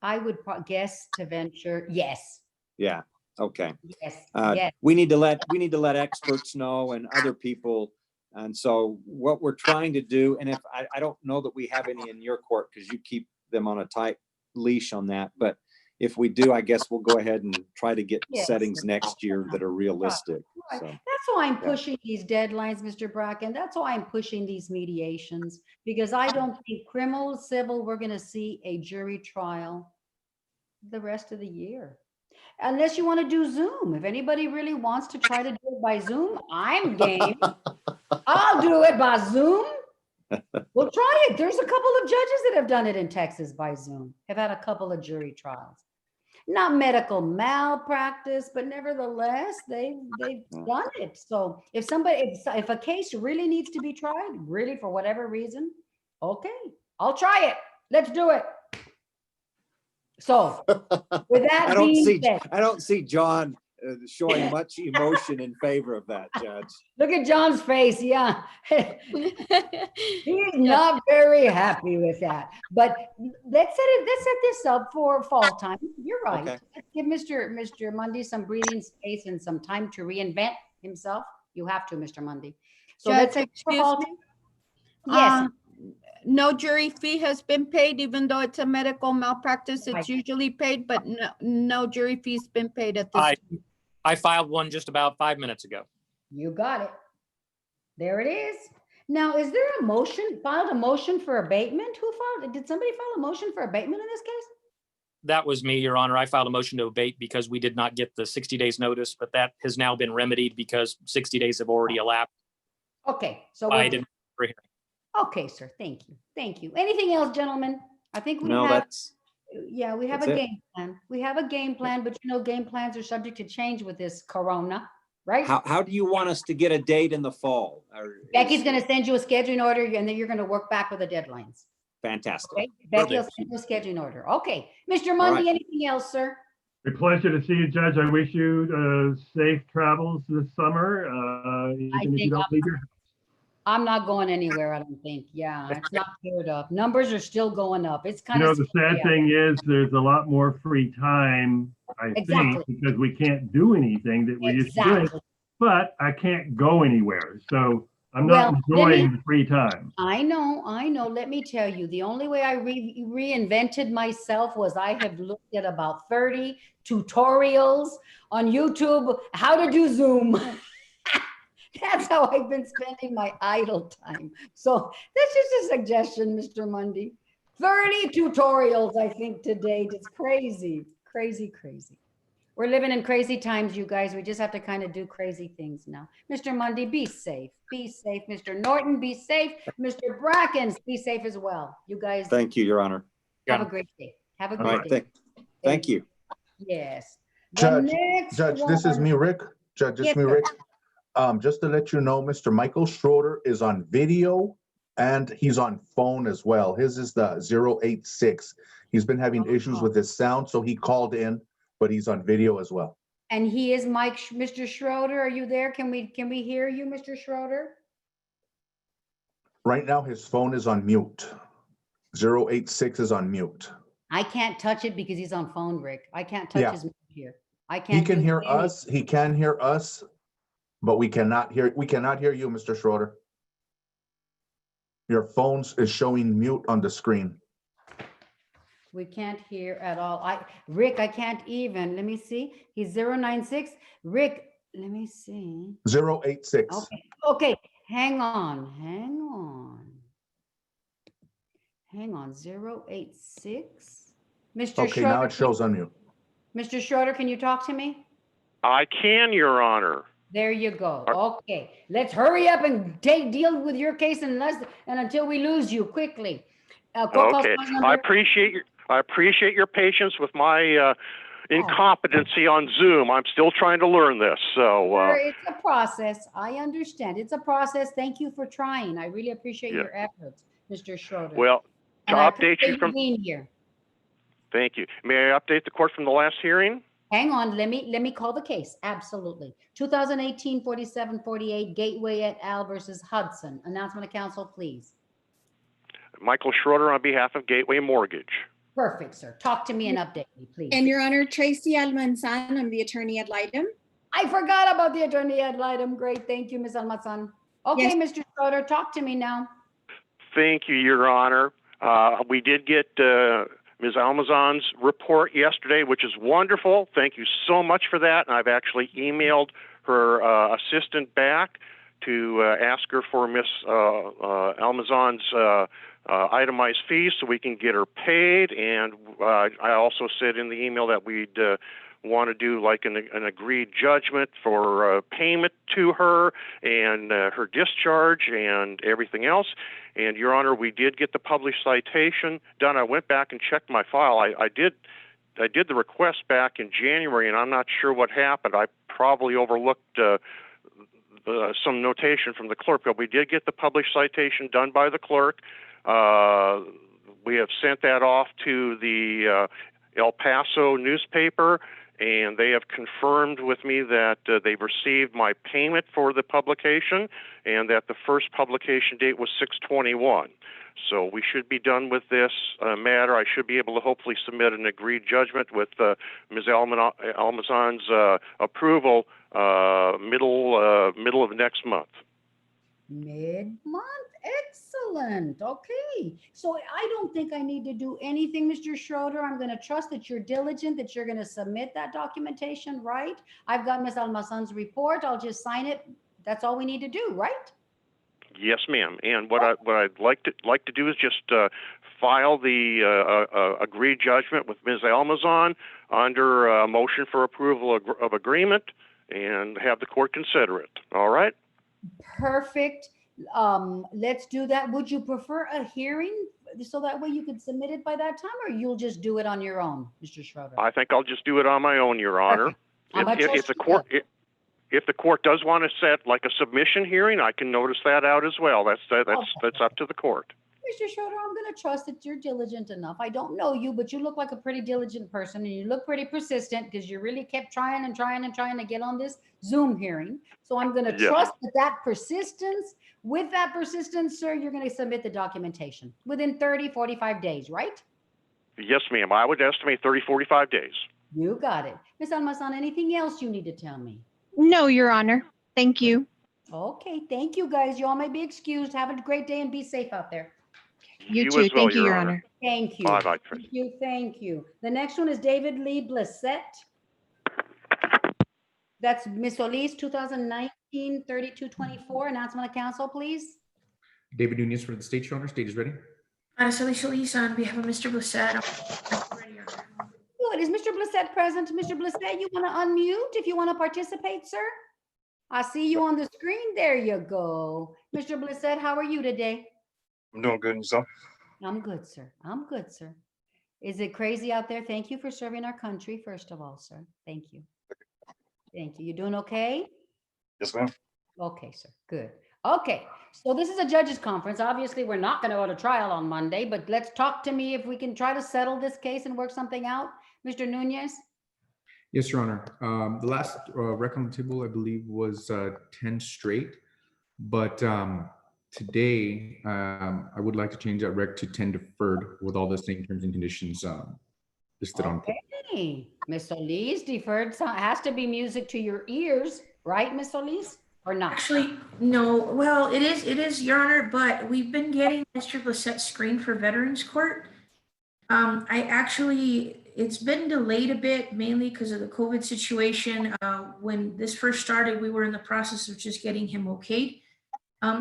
I would guess to venture, yes. Yeah. Okay. Yes. Yes. We need to let experts know and other people. And so what we're trying to do, and if I don't know that we have any in your court because you keep them on a tight leash on that, but if we do, I guess we'll go ahead and try to get settings next year that are realistic. Right. So, that's why I'm pushing these deadlines, Mr. Bracken. That's why I'm pushing these mediations, because I don't think criminal, civil, we're going to see a jury trial the rest of the year. Unless you want to do Zoom. If anybody really wants to try to do it by Zoom, I'm game. I'll do it by Zoom. We'll try it. There's a couple of judges that have done it in Texas by Zoom, have had a couple of jury trials. Not medical malpractice, but nevertheless, they've done it. So if a case really needs to be tried, really for whatever reason, okay, I'll try it. Let's do it. So with that I don't see John showing much emotion in favor of that, Judge. Look at John's face. Yeah. He's not very happy with that. But let's set this up for fall time. You're right. Okay. Let's give Mr. Mundy some breathing space and some time to reinvent himself. You have to, Mr. Mundy. So Judge, excuse me. Yes. No jury fee has been paid, even though it's a medical malpractice. It's usually paid, but no jury fee's been paid at this time. I filed one just about 5 minutes ago. You got it. There it is. Now, is there filed a motion for abatement? Did somebody file a motion for abatement in this case? That was me, Your Honor. I filed a motion to abate because we did not get the 60 days notice, but that has now been remedied because 60 days have already elapsed. Okay. So I didn't. Okay, sir. Thank you. Thank you. Anything else, gentlemen? I think we have a game plan. We have a game plan, but game plans are subject to change with this corona, right? How do you want us to get a date in the fall? Becky's going to send you a scheduling order, and then you're going to work back with the deadlines. Fantastic. Okay? Becky will send you a scheduling order. Okay. Mr. Mundy, anything else, sir? A pleasure to see you, Judge. I wish you safe travels this summer, even if you don't leave your house. I'm not going anywhere, I don't think. Yeah, it's not cleared up. Numbers are still going up. It's kind of the sad thing is there's a lot more free time, I think, because we can't do anything that we used to do. But I can't go anywhere. So I'm not enjoying the free time. I know. Let me tell you, the only way I reinvented myself was I have looked at about 30 tutorials on YouTube, how to do Zoom. That's how I've been spending my idle time. So that's just a suggestion, Mr. Mundy. 30 tutorials, I think, to date. It's crazy, crazy, crazy. We're living in crazy times, you guys. We just have to kind of do crazy things now. Mr. Mundy, be safe. Be safe. Mr. Norton, be safe. Mr. Brackens, be safe as well. You guys Thank you, Your Honor. have a great day. Have a All great right, day. thank you. Yes. The Judge, next Judge, this is one- me, Rick. Judge, Yes, it's me, sir. Rick. Just to let you know, Mr. Michael Schroeder is on video and he's on phone as well. His is the 086. He's been having issues with his sound, so he called in, but he's on video as well. And he is Mr. Schroeder. Are you there? Can we hear you, Mr. Schroeder? Right now, his phone is on mute. 086 is on mute. I can't touch it because he's on phone, Rick. I can't touch Yeah. his mute here. I He can't. can do hear anything. us, he can hear us, but we cannot hear you, Mr. Schroeder. Your phone is showing mute on the screen. We can't hear at all. Rick, I can't even. Let me see. He's 096. Rick, let me see. 086. Okay. Hang on. 086. Mr. Okay, now Schroeder, it shows on mute. Mr. Schroeder, can you talk to me? I can, Your Honor. There you go. Okay, let's hurry up and deal with your case until we lose you quickly. Court call Okay, file I number- appreciate your patience with my incompetency on Zoom. I'm still trying to learn this, so. Sir, it's a process. I understand. It's a process. Thank you for trying. I really appreciate your efforts, Mr. Schroeder. Well, to And I update you appreciate from. being here. Thank you. May I update the court from the last hearing? Hang on, let me call the case. Absolutely. 2018 4748 Gateway et al. Versus Hudson. Announcement of council, please. Michael Schroeder on behalf of Gateway Mortgage. Perfect, sir. Talk to me and update me, please. And Your Honor, Tracy Almanzan, I'm the attorney ad litem. I forgot about the attorney ad litem. Great, thank you, Ms. Almazan. Okay, Mr. Schroeder, talk to me now. Thank you, Your Honor. We did get Ms. Almazan's report yesterday, which is wonderful. Thank you so much for that. And I've actually emailed her assistant back to ask her for Ms. Almazan's itemized fees so we can get her paid. And I also said in the email that we'd want to do like an agreed judgment for payment to her and her discharge and everything else. And Your Honor, we did get the published citation done. I went back and checked my file. I did the request back in January, and I'm not sure what happened. I probably overlooked some notation from the clerk, but we did get the published citation done by the clerk. We have sent that off to the El Paso newspaper, and they have confirmed with me that they've received my payment for the publication and that the first publication date was 6/21. So we should be done with this matter. I should be able to hopefully submit an agreed judgment with Ms. Almazan's approval middle of next month. Mid-month? Excellent. Okay. So I don't think I need to do anything, Mr. Schroeder. I'm going to trust that you're diligent, that you're going to submit that documentation, right? I've got Ms. Almazan's report. I'll just sign it. That's all we need to do, right? Yes, ma'am. And what I'd like to do is just file the agreed judgment with Ms. Almazan under a motion for approval of agreement and have the court consider it. All right? Perfect. Let's do that. Would you prefer a hearing so that way you could submit it by that time, or you'll just do it on your own, Mr. Schroeder? I think I'll just do it on my own, Your Honor. If the court does want to set like a submission hearing, I can notice that out as well. That's up to the court. Mr. Schroeder, I'm going to trust that you're diligent enough. I don't know you, but you look like a pretty diligent person, and you look pretty persistent because you really kept trying to get on this Zoom hearing. So I'm going to trust that persistence. With that persistence, sir, you're going to submit the documentation within 30, 45 days, right? Yes, ma'am. I would estimate 30, 45 days. You got it. Ms. Almazan, anything else you need to tell me? No, Your Honor. Thank you. Okay, thank you, guys. You all may be excused. Have a great day and be safe out there. You too. as well, Thank you, Your Honor. Thank you. Bye-bye. Thank you. Thank you. The next one is David Lee Blissett. That's Ms. Solis, 2019-3224. Announcement of council, please. David Nunez for the state, Your Honor. State is ready. Araceli Solis on behalf of Mr. Blissett. Good. Is Mr. Blissett present? Mr. Blissett, you want to unmute if you want to participate, sir? I see you on the screen. There you go. Mr. Blissett, how are you today? I'm doing good, and yourself? I'm good, sir. I'm good, sir. Is it crazy out there? Thank you for serving our country, first of all, sir. Thank you. Thank you. You doing okay? Yes, ma'am. Okay, sir. Good. Okay. So this is a judges conference. Obviously, we're not going to go to trial on Monday, but let's talk to me if we can try to settle this case and work something out. Mr. Nunez? Yes, Your Honor. The last rec on the table, I believe, was 10 straight. But today, I would like to change that rec to 10 deferred with all the same terms and conditions listed on. Okay. Miss Solis, deferred has to be music to your ears, right, Miss Solis? Or not? Actually, no. Well, it is, Your Honor, but we've been getting Mr. Blissett screened for Veterans Court. It's been delayed a bit, mainly because of the COVID situation. When this first started, we were in the process of just getting him okayed.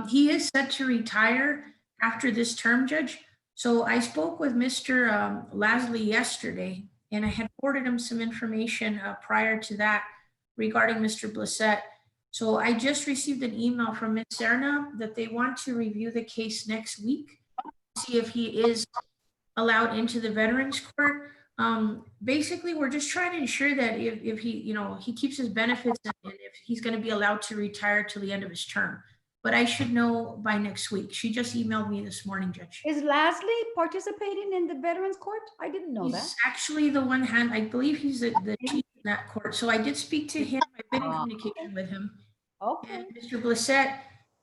He is set to retire after this term, Judge. So I spoke with Mr. Lasley yesterday, and I had forwarded him some information prior to that regarding Mr. Blissett. So I just received an email from Ms. Serna that they want to review the case next week, see if he is allowed into the Veterans Court. Basically, we're just trying to ensure that if he, he keeps his benefits and if he's going to be allowed to retire till the end of his term. But I should know by next week. She just emailed me this morning, Judge. Is Lasley participating in the Veterans Court? I didn't know that. He's actually the one I believe he's the chief in that court. So I did speak to him. I've been in communication with him. Okay. And Mr. Blissett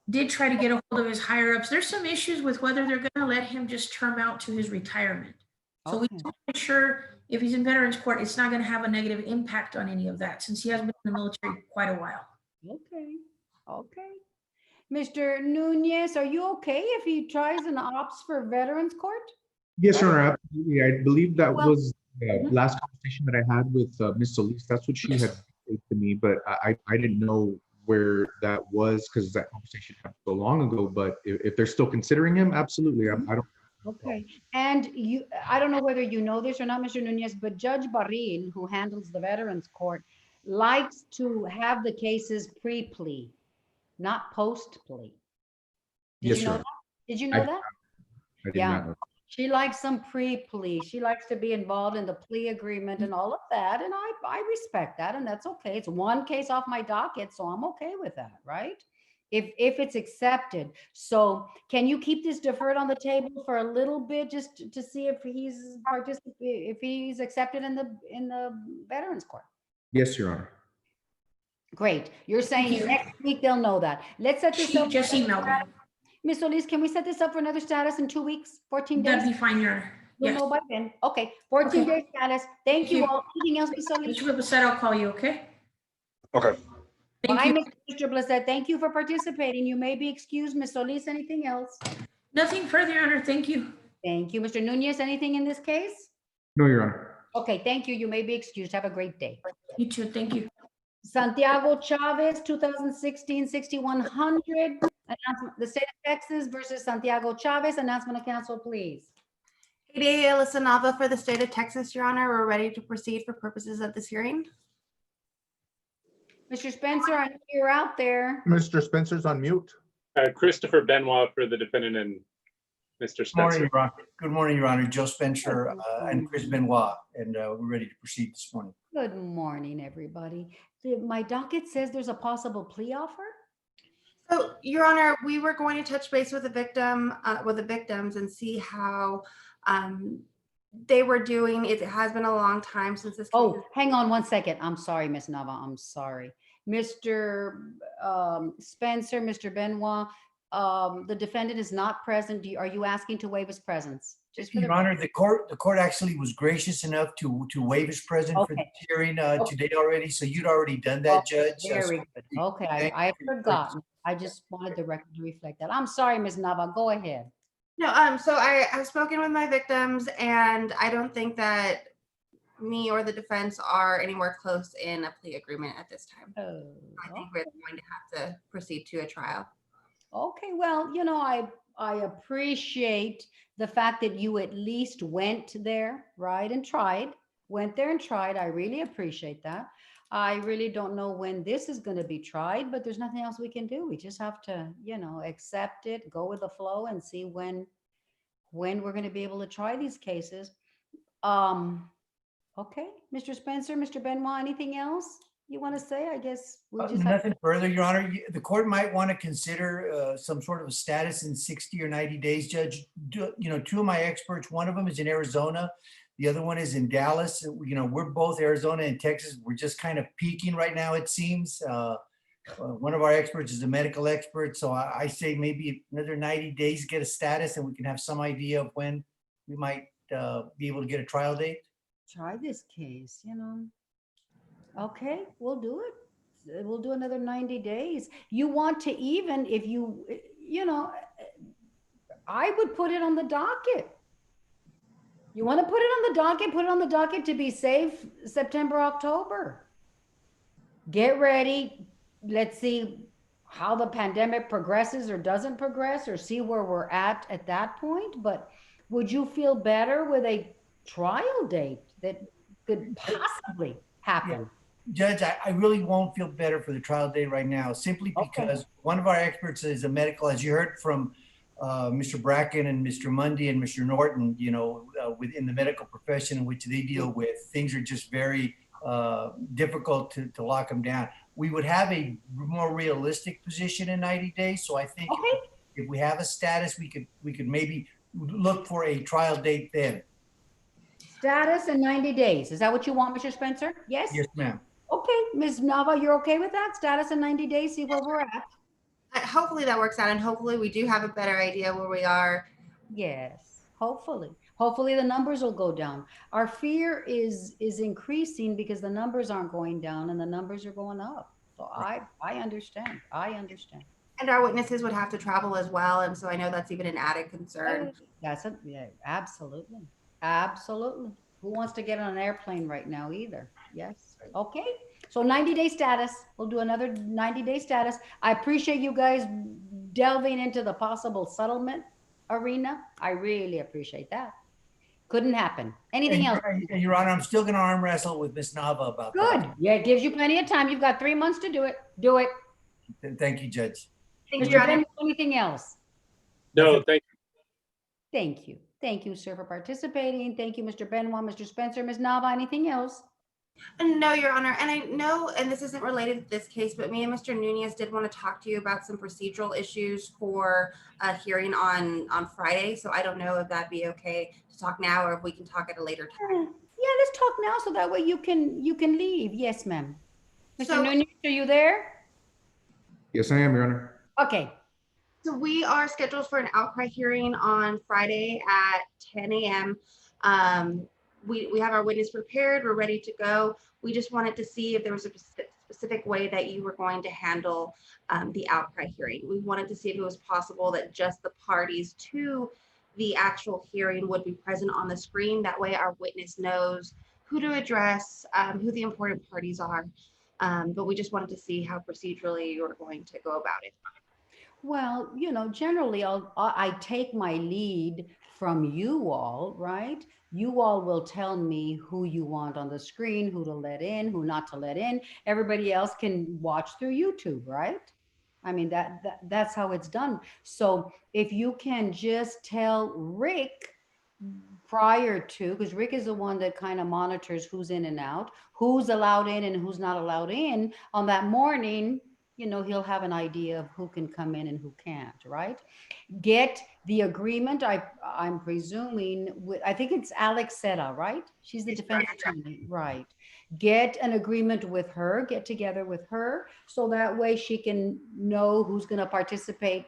did try to get a hold of his higher ups. There's some issues with whether they're going to let him just term out to his retirement. So we want to make sure if he's in Veterans Court, it's not going to have a negative impact on any of that since he has been in the military quite a while. Okay. Okay. Mr. Nunez, are you okay if he tries and opts for Veterans Court? Yes, Your Honor, absolutely. I believe that was the last conversation that I had with Ms. Solis. That's what she had said to me, but I didn't know where that was because that conversation happened so long ago. But if they're still considering him, absolutely. I don't. Okay. And I don't know whether you know this or not, Mr. Nunez, but Judge Barril, who handles the Veterans Court, likes to have the cases pre-plea, not post-plea. Did you know that? Did you know that? I did not know. She likes some pre-plea. She likes to be involved in the plea agreement and all of that. And I respect that. And that's okay. It's one case off my docket. So I'm okay with that, right? If it's accepted. So can you keep this deferred on the table for a little bit just to see if he's accepted in the Veterans Court? Yes, Your Honor. Great. You're saying next week they'll know that. Let's set this up. Just emailed me. Ms. Solis, can we set this up for another status in 2 weeks, 14 days? That'd be fine, Your Honor. We'll know by then. Okay, 14 days status. Thank you all. Anything else, Ms. Solis? Mr. Blissett, I'll call you, okay? Okay. Bye, Mr. Blissett. Thank you for participating. You may be excused. Ms. Solis, anything else? Nothing further, Your Honor. Thank you. Thank you. Mr. Nunez, anything in this case? No, Your Honor. Okay, thank you. You may be excused. Have a great day. You too. Thank you. Santiago Chavez, 2016-6100. The state of Texas versus Santiago Chavez. Announcement of council, please. Hey, day, Alyssa Nava for the state of Texas, Your Honor. We're ready to proceed for purposes of this hearing. Mr. Spencer, I know you're out there. Mr. Spencer's on mute. Christopher Benoit for the defendant and Mr. Spencer. Good morning, Your Honor. Joe Spencer and Chris Benoit, and we're ready to proceed this morning. Good morning, everybody. My docket says there's a possible plea offer. So, Your Honor, we were going to touch base with the victims and see how they were doing. It has been a long time since this. Oh, hang on 1 second. I'm sorry, Miss Nava. I'm sorry. Mr. Spencer, Mr. Benoit, the defendant is not present. Are you asking to waive his presence? Your Honor, the court actually was gracious enough to waive his presence for the hearing today already. So you'd already done that, Judge. Very good. Okay, I forgot. I just wanted the record to reflect that. I'm sorry, Ms. Nava. Go ahead. No, so I've spoken with my victims, and I don't think that me or the defense are anywhere close in a plea agreement at this time. I think we're going to have to proceed to a trial. Okay, well, you know, I appreciate the fact that you at least went there, right, and went there and tried. I really appreciate that. I really don't know when this is going to be tried, but there's nothing else we can do. We just have to, you know, accept it, go with the flow, and see when we're going to be able to try these cases. Okay, Mr. Spencer, Mr. Benoit, anything else you want to say? I guess we just have Nothing further, Your Honor. The court might want to consider some sort of a status in 60 or 90 days, Judge. You know, two of my experts, one of them is in Arizona. The other one is in Dallas. You know, we're both Arizona and Texas. We're just kind of peaking right now, it seems. One of our experts is a medical expert. So I say maybe another 90 days, get a status, and we can have some idea of when we might be able to get a trial date. try this case, you know. Okay, we'll do it. We'll do another 90 days. You want to even, if you, you know, I would put it on the docket. You want to put it on the docket, put it on the docket to be safe September, October. Get ready. Let's see how the pandemic progresses or doesn't progress, or see where we're at that point. But would you feel better with a trial date that could possibly happen? Judge, I really won't feel better for the trial date right now, simply because one of our experts is a medical, as you heard from Mr. Bracken and Mr. Mundy and Mr. Norton, you know, within the medical profession in which they deal with, things are just very difficult to lock them down. We would have a more realistic position in 90 days. So I think if we have a status, we could maybe look for a trial date then. Status in 90 days. Is that what you want, Mr. Spencer? Yes? Yes, ma'am. Okay, Ms. Nava, you're okay with that? Status in 90 days, see where we're at? Hopefully that works out, and hopefully we do have a better idea where we are. Yes, hopefully. Hopefully the numbers will go down. Our fear is increasing because the numbers aren't going down and the numbers are going up. So I understand. I understand. And our witnesses would have to travel as well, and so I know that's even an added concern. Yeah, absolutely. Absolutely. Who wants to get on an airplane right now either? Yes. Okay. So 90-day status. We'll do another 90-day status. I appreciate you guys delving into the possible settlement arena. I really appreciate that. Couldn't happen. Anything else? Your Honor, I'm still going to arm wrestle with Ms. Nava about Good. that. Yeah, it gives you plenty of time. You've got 3 months to do it. Do it. Thank you, Judge. Thank you, Your Honor. Anything else? No, thank you. Thank you. Thank you, sir, for participating. Thank you, Mr. Benoit, Mr. Spencer, Ms. Nava. Anything else? No, Your Honor. And I know, and this isn't related to this case, but me and Mr. Nunez did want to talk to you about some procedural issues for a hearing on Friday. So I don't know if that'd be okay to talk now, or if we can talk at a later time. Yeah, let's talk now so that way you can leave. Yes, ma'am. Mr. Nunez, are you there? Yes, I am, Your Honor. Okay. So we are scheduled for an outcry hearing on Friday at 10 a.m. We have our witness prepared. We're ready to go. We just wanted to see if there was a specific way that you were going to handle the outcry hearing. We wanted to see if it was possible that just the parties to the actual hearing would be present on the screen. That way our witness knows who to address, who the important parties are. But we just wanted to see how procedurally you're going to go about it. Well, you know, generally I take my lead from you all, right? You all will tell me who you want on the screen, who to let in, who not to let in. Everybody else can watch through YouTube, right? I mean, that's how it's done. So if you can just tell Rick prior to, because Rick is the one that kind of monitors who's in and out, who's allowed in and who's not allowed in on that morning, you know, he'll have an idea of who can come in and who can't, right? Get the agreement. I'm presuming with, I think it's Alex Seta, right? She's the defense attorney, right? Get an agreement with her, get together with her, so that way she can know who's going to participate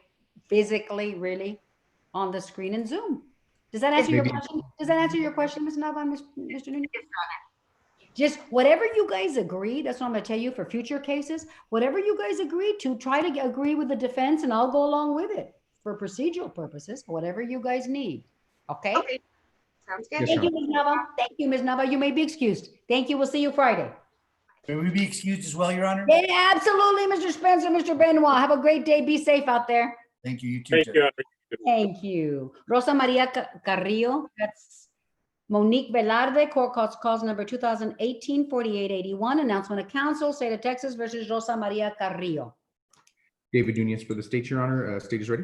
physically, really, on the screen in Zoom. Does that answer your question? Does that answer your question, Ms. Nava and Mr. Nunez? Just whatever you guys agree, that's what I'm going to tell you for future cases. Whatever you guys agree to, try to agree with the defense, and I'll go along with it for procedural purposes, whatever you guys need. Okay? Okay. Sounds good. Thank you, Ms. Nava. Thank you, Ms. Nava. You may be excused. Thank you. We'll see you Friday. May we be excused as well, Your Honor? Yeah, absolutely, Mr. Spencer, Mr. Benoit. Have a great day. Be safe out there. Thank you. You too. Thank Judge. you, Henry. Thank you. Rosa Maria Carrillo, that's Monique Velarde, court cause number 2018-4881, announcement of council, state of Texas versus Rosa Maria Carrillo. David Nunez for the state, Your Honor. State is ready.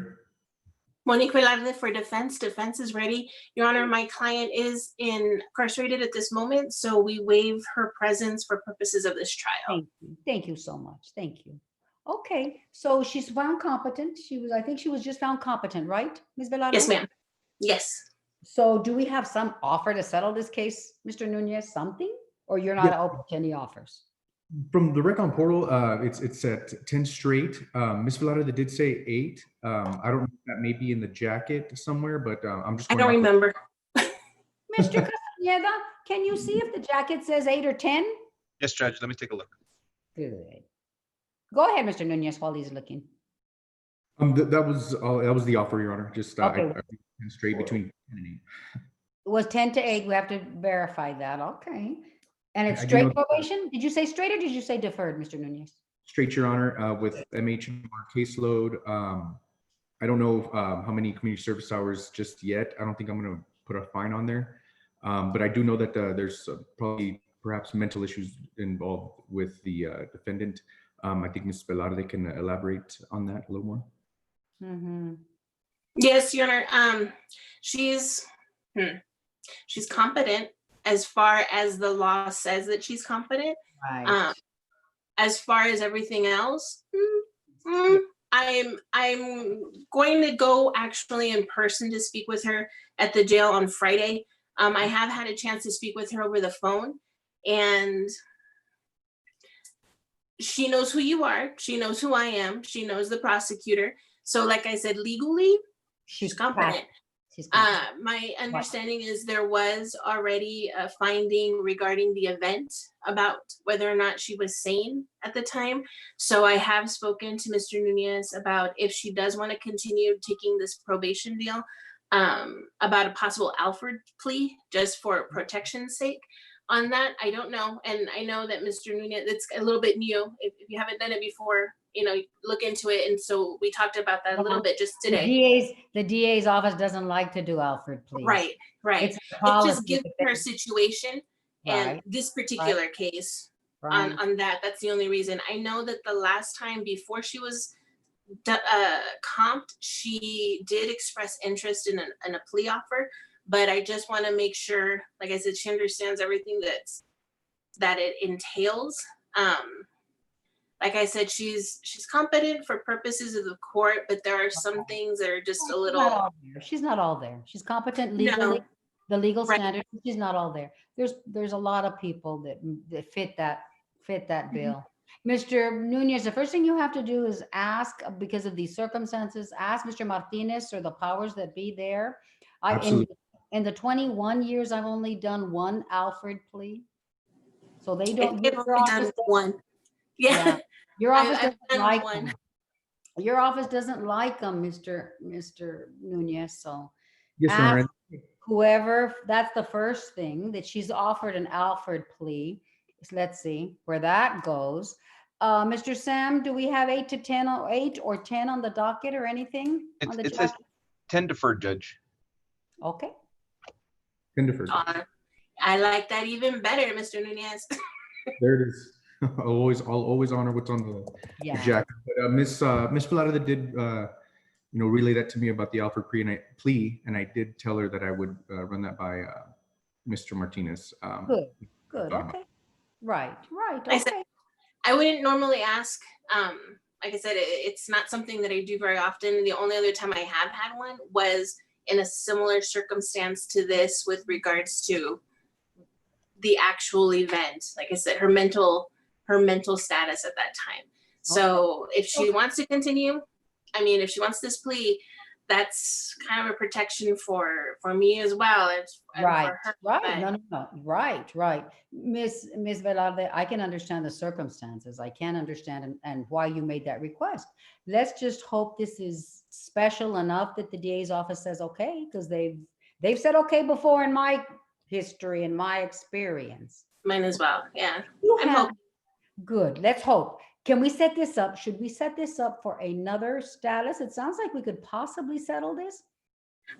Monique Velarde for defense. Defense is ready. Your Honor, my client is incarcerated at this moment, so we waive her presence for purposes of this trial. Thank you. Thank you so much. Thank you. Okay, so she's found competent. I think she was just found competent, right, Ms. Velarde? Yes, ma'am. Yes. So do we have some offer to settle this case, Mr. Nunez, something? Or you're not open to any offers? From the Recon portal, it's at 10 straight. Ms. Velarde did say 8. I don't know if that may be in the jacket somewhere, but I'm just. I don't remember. Mr. Castañeda, can you see if the jacket says 8 or 10? Yes, Judge. Let me take a look. Good. Go ahead, Mr. Nunez, while he's looking. That was the offer, Your Honor. Just Okay. I straight between 10 and 8. It was 10 to 8. We have to verify that. Okay. And it's I do straight know- probation? Did you say straight or did you say deferred, Mr. Nunez? Straight, Your Honor, with MHMR caseload. I don't know how many community service hours just yet. I don't think I'm going to put a fine on there. But I do know that there's probably perhaps mental issues involved with the defendant. I think Ms. Velarde can elaborate on that a little more. Mm-hmm. Yes, Your Honor. She's competent as far as the law says that she's competent. Right. As far as everything else, I'm going to go actually in person to speak with her at the jail on Friday. I have had a chance to speak with her over the phone, and she knows who you are. She knows who I am. She knows the prosecutor. So like I said, legally, she's competent. My understanding is there was already a finding regarding the event about whether or not she was sane at the time. So I have spoken to Mr. Nunez about if she does want to continue taking this probation deal, about a possible Alford plea just for protection's sake. On that, I don't know. And I know that Mr. Nunez, it's a little bit new. If you haven't done it before, look into it. And so we talked about that a little bit just today. The DA's office doesn't like to do Alfred, please. Right. It's It's policy just given her situation and Right, this particular case Right. on that. That's the only reason. I know that the last time before she was comped, she did express interest in a plea offer, but I just want to make sure, like I said, she understands everything that it entails. Like I said, she's competent for purposes of the court, but there are some things that are just a little. She's not all there. She's competent legally, the legal standard. She's not all there. There's a lot of people that fit that bill. Mr. Nunez, the first thing you have to do is ask, because of these circumstances, ask Mr. Martinez or the powers that be there. Absolutely. In the 21 years, I've only done one Alfred plea. So they don't. I've only done one. Yeah. Your office I've doesn't done like one. them. Your office doesn't like them, Mr. Nunez. So Yes, Your Honor. whoever, that's the first thing, that she's offered an Alfred plea. Let's see where that goes. Mr. Sam, do we have 8 to 10 or 8 or 10 on the docket or anything? On the It says docket? 10 deferred, Judge. Okay. 10 deferred. I like that even better, Mr. Nunez. There it is. I'll always honor what's on the jacket. But Miss Velarde did relay that to me about the Alfred plea, and I did tell her that I would run that by Mr. Martinez. Good. Okay. Right. I Okay. said, I wouldn't normally ask. Like I said, it's not something that I do very often. The only other time I have had one was in a similar circumstance to this with regards to the actual event. Like I said, her mental status at that time. So if she wants to continue, if she wants this plea, that's kind of a protection for me as well. And Right. for her. Right. No. Right. Miss Velarde, I can understand the circumstances. I can understand and why you made that request. Let's just hope this is special enough that the DA's office says okay, because they've said okay before in my history and my experience. Mine as well. Yeah. I'm hoping. Good. Let's hope. Can we set this up? Should we set this up for another status? It sounds like we could possibly settle this.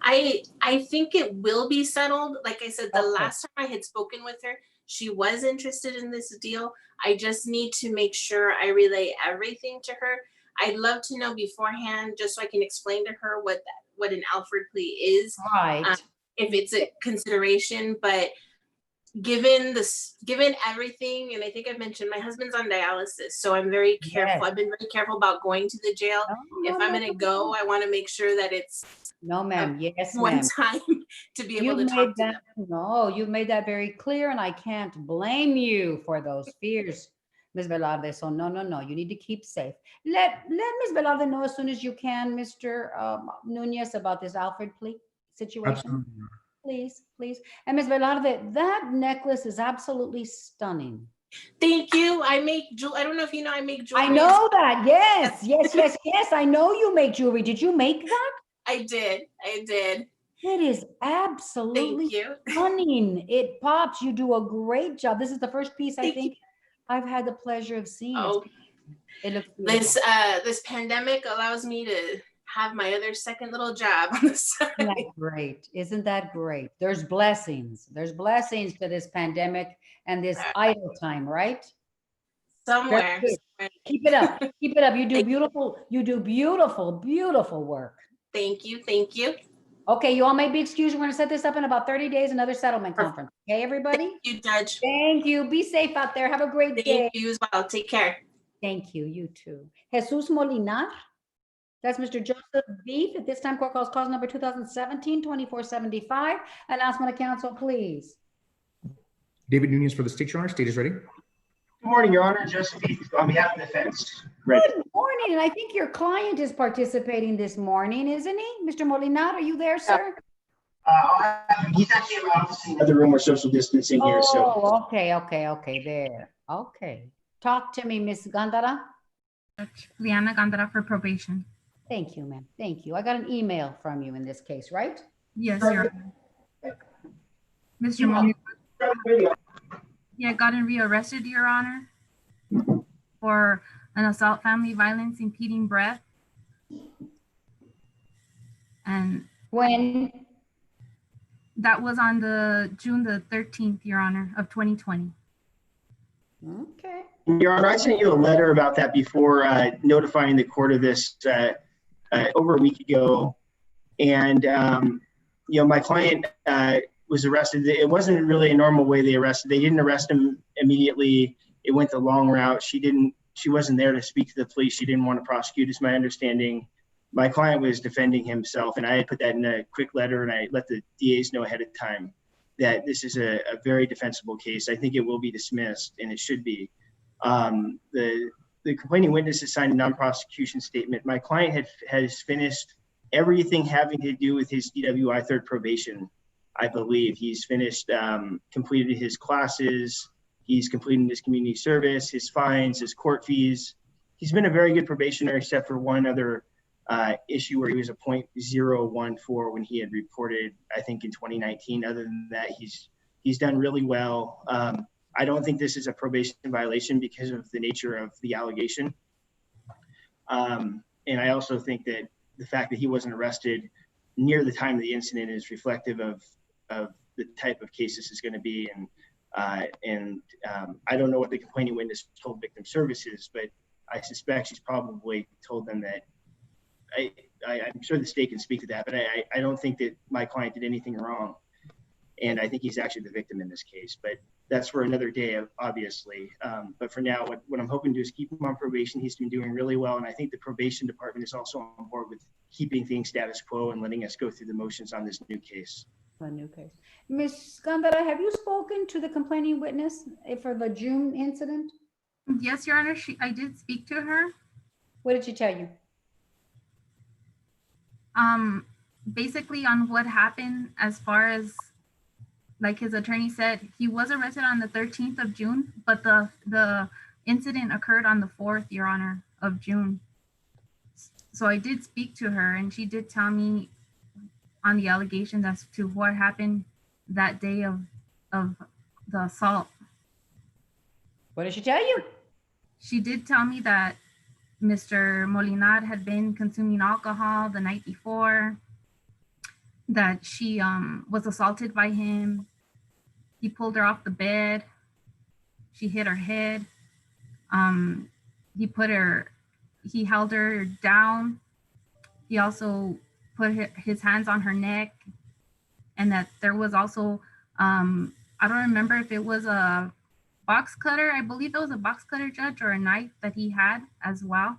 I think it will be settled. Like I said, the last time I had spoken with her, she was interested in this deal. I just need to make sure I relay everything to her. I'd love to know beforehand, just so I can explain to her what an Alfred plea is, right? If it's a consideration, but given everything, and I think I've mentioned my husband's on dialysis, so I'm very careful. Yes. I've been very careful about going to the jail. If I'm going to go, I want to make sure that it's no, ma'am. Yes, one ma'am. time to be able to You've talk made to that, no, you've made that very clear, and I can't blame you for those fears, Ms. Velarde. So no, you need to keep safe. Let Ms. Velarde know as soon as you can, Mr. Nunez, about this Alfred plea situation. Absolutely. Please. And Ms. Velarde, that necklace is absolutely stunning. Thank you. I don't know if you know, I make jewelry. I know that. Yes. I know you make jewelry. Did you make that? I did. It is absolutely stunning. It pops. You do a great job. This is the first piece I think I've had the pleasure of seeing. Oh, it looks beautiful. This pandemic allows me to have my other second little job on the side. Isn't that great? Isn't that great? There's blessings. There's blessings to this pandemic and this idle time, right? Somewhere. Keep it up. Keep it up. You do beautiful work. Thank you. Okay, you all may be excused. We're going to set this up in about 30 days, another settlement conference. Okay, everybody? Thank you, Judge. Thank you. Be safe out there. Have a great day. Thank you as well. Take care. Thank you. You too. Jesus Molinar. That's Mr. Joseph Beef. At this time, court calls cause number 2017-2475. Announcement of council, please. David Nunez for the state, Your Honor. State is ready. Good morning, Your Honor. Joseph Beef on behalf of the defense. Good morning, and I think your client is participating this morning, isn't he? Mr. Molinar, are you there, sir? He's actually in my office in another room. We're social distancing here. So. Oh, okay, there. Okay. Talk to me, Miss Gandara. Liana Gandara for probation. Thank you, ma'am. Thank you. I got an email from you in this case, right? Yes, Your Honor. Mr. Molinar. Yeah, gotten rearrested, Your Honor, for an assault, family violence, impeding breath. And when? That was on June the 13th, Your Honor, of 2020. Okay. Your Honor, I sent you a letter about that before notifying the court of this over a week ago. And, my client was arrested. It wasn't really a normal way they arrested. They didn't arrest him immediately. It went the long route. She wasn't there to speak to the police. She didn't want to prosecute, is my understanding. My client was defending himself, and I had put that in a quick letter, and I let the DAs know ahead of time that this is a very defensible case. I think it will be dismissed, and it should be. The complaining witness has signed a non-prosecution statement. My client has finished everything having to do with his DWI third probation. I believe he's finished, completed his classes. He's completed his community service, his fines, his court fees. He's been a very good probationer, except for one other issue where he was a .014 when he had reported, I think, in 2019. Other than that, he's done really well. I don't think this is a probation violation because of the nature of the allegation. And I also think that the fact that he wasn't arrested near the time of the incident is reflective of the type of case this is going to be. And I don't know what the complaining witness told victim services, but I suspect she's probably told them that. I'm sure the state can speak to that, but I don't think that my client did anything wrong. And I think he's actually the victim in this case, but that's for another day, obviously. But for now, what I'm hoping to do is keep him on probation. He's been doing really well. And I think the probation department is also on board with keeping things status quo and letting us go through the motions on this new case. A new case. Ms. Gandara, have you spoken to the complaining witness for the June incident? Yes, Your Honor, I did speak to her. What did she tell you? Basically on what happened, as far as, like his attorney said, he was arrested on the 13th of June, but the incident occurred on the 4th, Your Honor, of June. So I did speak to her, and she did tell me on the allegations as to what happened that day of the assault. What did she tell you? She did tell me that Mr. Molinat had been consuming alcohol the night before, that she was assaulted by him. He pulled her off the bed. She hit her head. He held her down. He also put his hands on her neck, and that there was also, I don't remember if it was a box cutter. I believe it was a box cutter, Judge, or a knife that he had as well,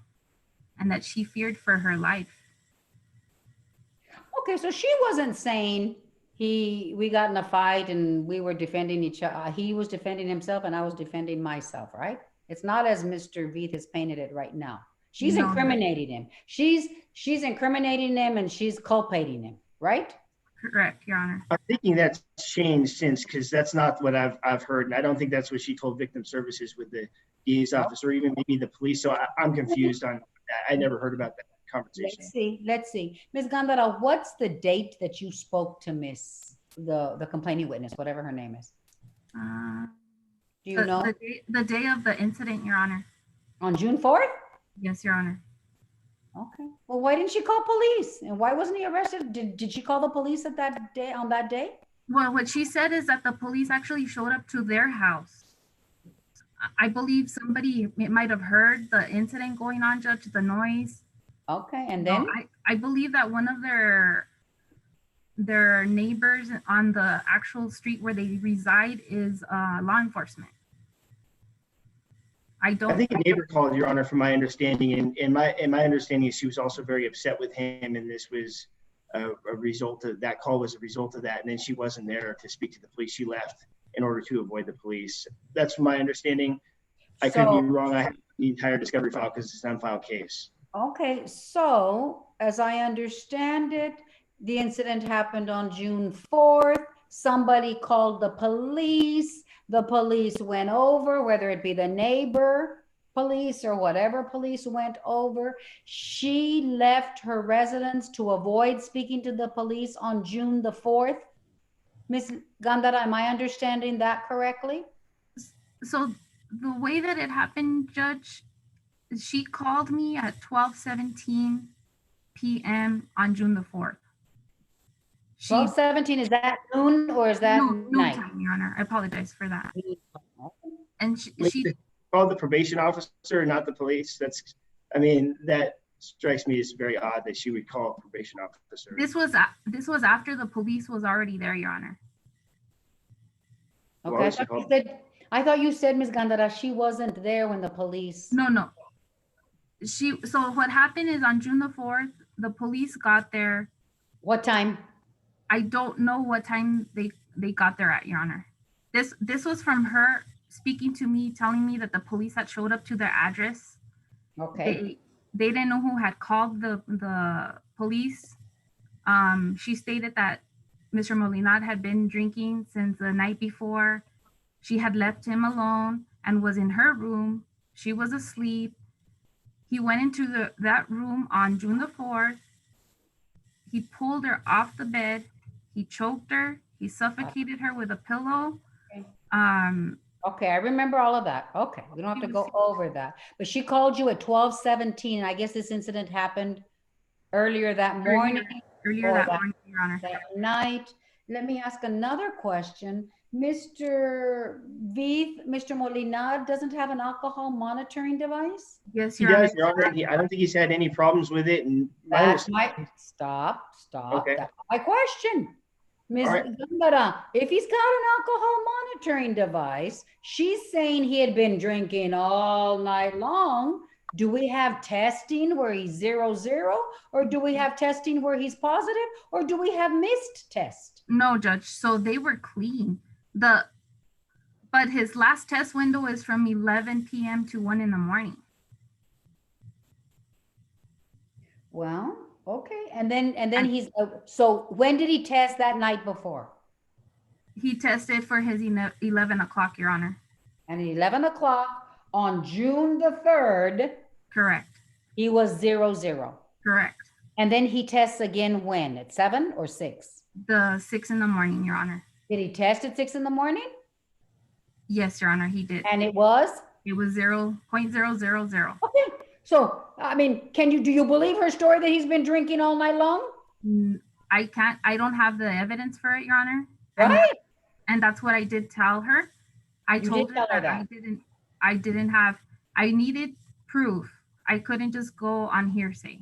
and that she feared for her life. Okay, so she wasn't saying we got in a fight and we were defending each other. He was defending himself and I was defending myself, right? It's not as Mr. Veith has painted it right now. She's incriminating him. She's incriminating him and she's culpating him, right? Correct, Your Honor. I'm thinking that's changed since, because that's not what I've heard, and I don't think that's what she told victim services with the DA's office, or even maybe the police. So I'm confused on that. I never heard about that conversation. Let's see. Ms. Gandara, what's the date that you spoke to the complaining witness, whatever her name is? Do you know? The day of the incident, Your Honor. On June 4th? Yes, Your Honor. Okay. Well, why didn't she call police? And why wasn't he arrested? Did she call the police on that day? Well, what she said is that the police actually showed up to their house. I believe it might have heard the incident going on, Judge, the noise. Okay, and then? I believe that one of their neighbors on the actual street where they reside is law enforcement. I think a neighbor called, Your Honor, from my understanding, and my understanding is she was also very upset with him, and this was a result of that call was a result of that, and then she wasn't there to speak to the police. She left in order to avoid the police. That's my understanding. I could be wrong. I have the entire discovery file because it's an unfiled case. Okay, so as I understand it, the incident happened on June 4th. Somebody called the police. The police went over, whether it be the neighbor police or whatever police went over. She left her residence to avoid speaking to the police on June the 4th. Ms. Gandara, am I understanding that correctly? So the way that it happened, Judge, she called me at 12:17 p.m. on June the 4th. 12:17, is that noon or is that night? Time, Your Honor. I apologize for that. And she called the probation officer, not the police. That strikes me as very odd that she would call a probation officer. This was after the police was already there, Your Honor. Okay, I thought you said, Ms. Gandara, she wasn't there when the police. No. So what happened is on June the 4th, the police got there. What time? I don't know what time they got there at, Your Honor. This was from her speaking to me, telling me that the police had showed up to their address. Okay. They didn't know who had called the police. She stated that Mr. Molinat had been drinking since the night before. She had left him alone and was in her room. She was asleep. He went into that room on June the 4th. He pulled her off the bed. He choked her. He suffocated her with a pillow. Okay, I remember all of that. Okay, we don't have to go over that. But she called you at 12:17. I guess this incident happened earlier that morning. Earlier that morning, Your Honor. That night. Let me ask another question. Mr. Veith, Mr. Molinat doesn't have an alcohol monitoring device? Yes, He does, Your Honor. I don't think he's had any problems with it. And Stop. Okay. That's my question. Ms. Gandara, if he's got an alcohol monitoring device, she's saying he had been drinking all night long. Do we have testing where he's 0-0, or do we have testing where he's positive, or do we have missed test? No, Judge. So they were clean. But his last test window is from 11 p.m. to 1 in the morning. Well, okay. And then he's, so when did he test that night before? He tested for his 11 o'clock, Your Honor. And at 11 o'clock on June the 3rd. Correct. He was 0-0. Correct. And then he tests again when? At 7 or 6? The 6 in the morning, Your Honor. Did he test at 6 in the morning? Yes, Your Honor, he did. And it was? It was 0.000. Okay. So, I mean, do you believe her story that he's been drinking all night long? I don't have the evidence for it, Your Honor. Right. And that's what I did tell her. I told her that I needed proof. I couldn't just go on hearsay.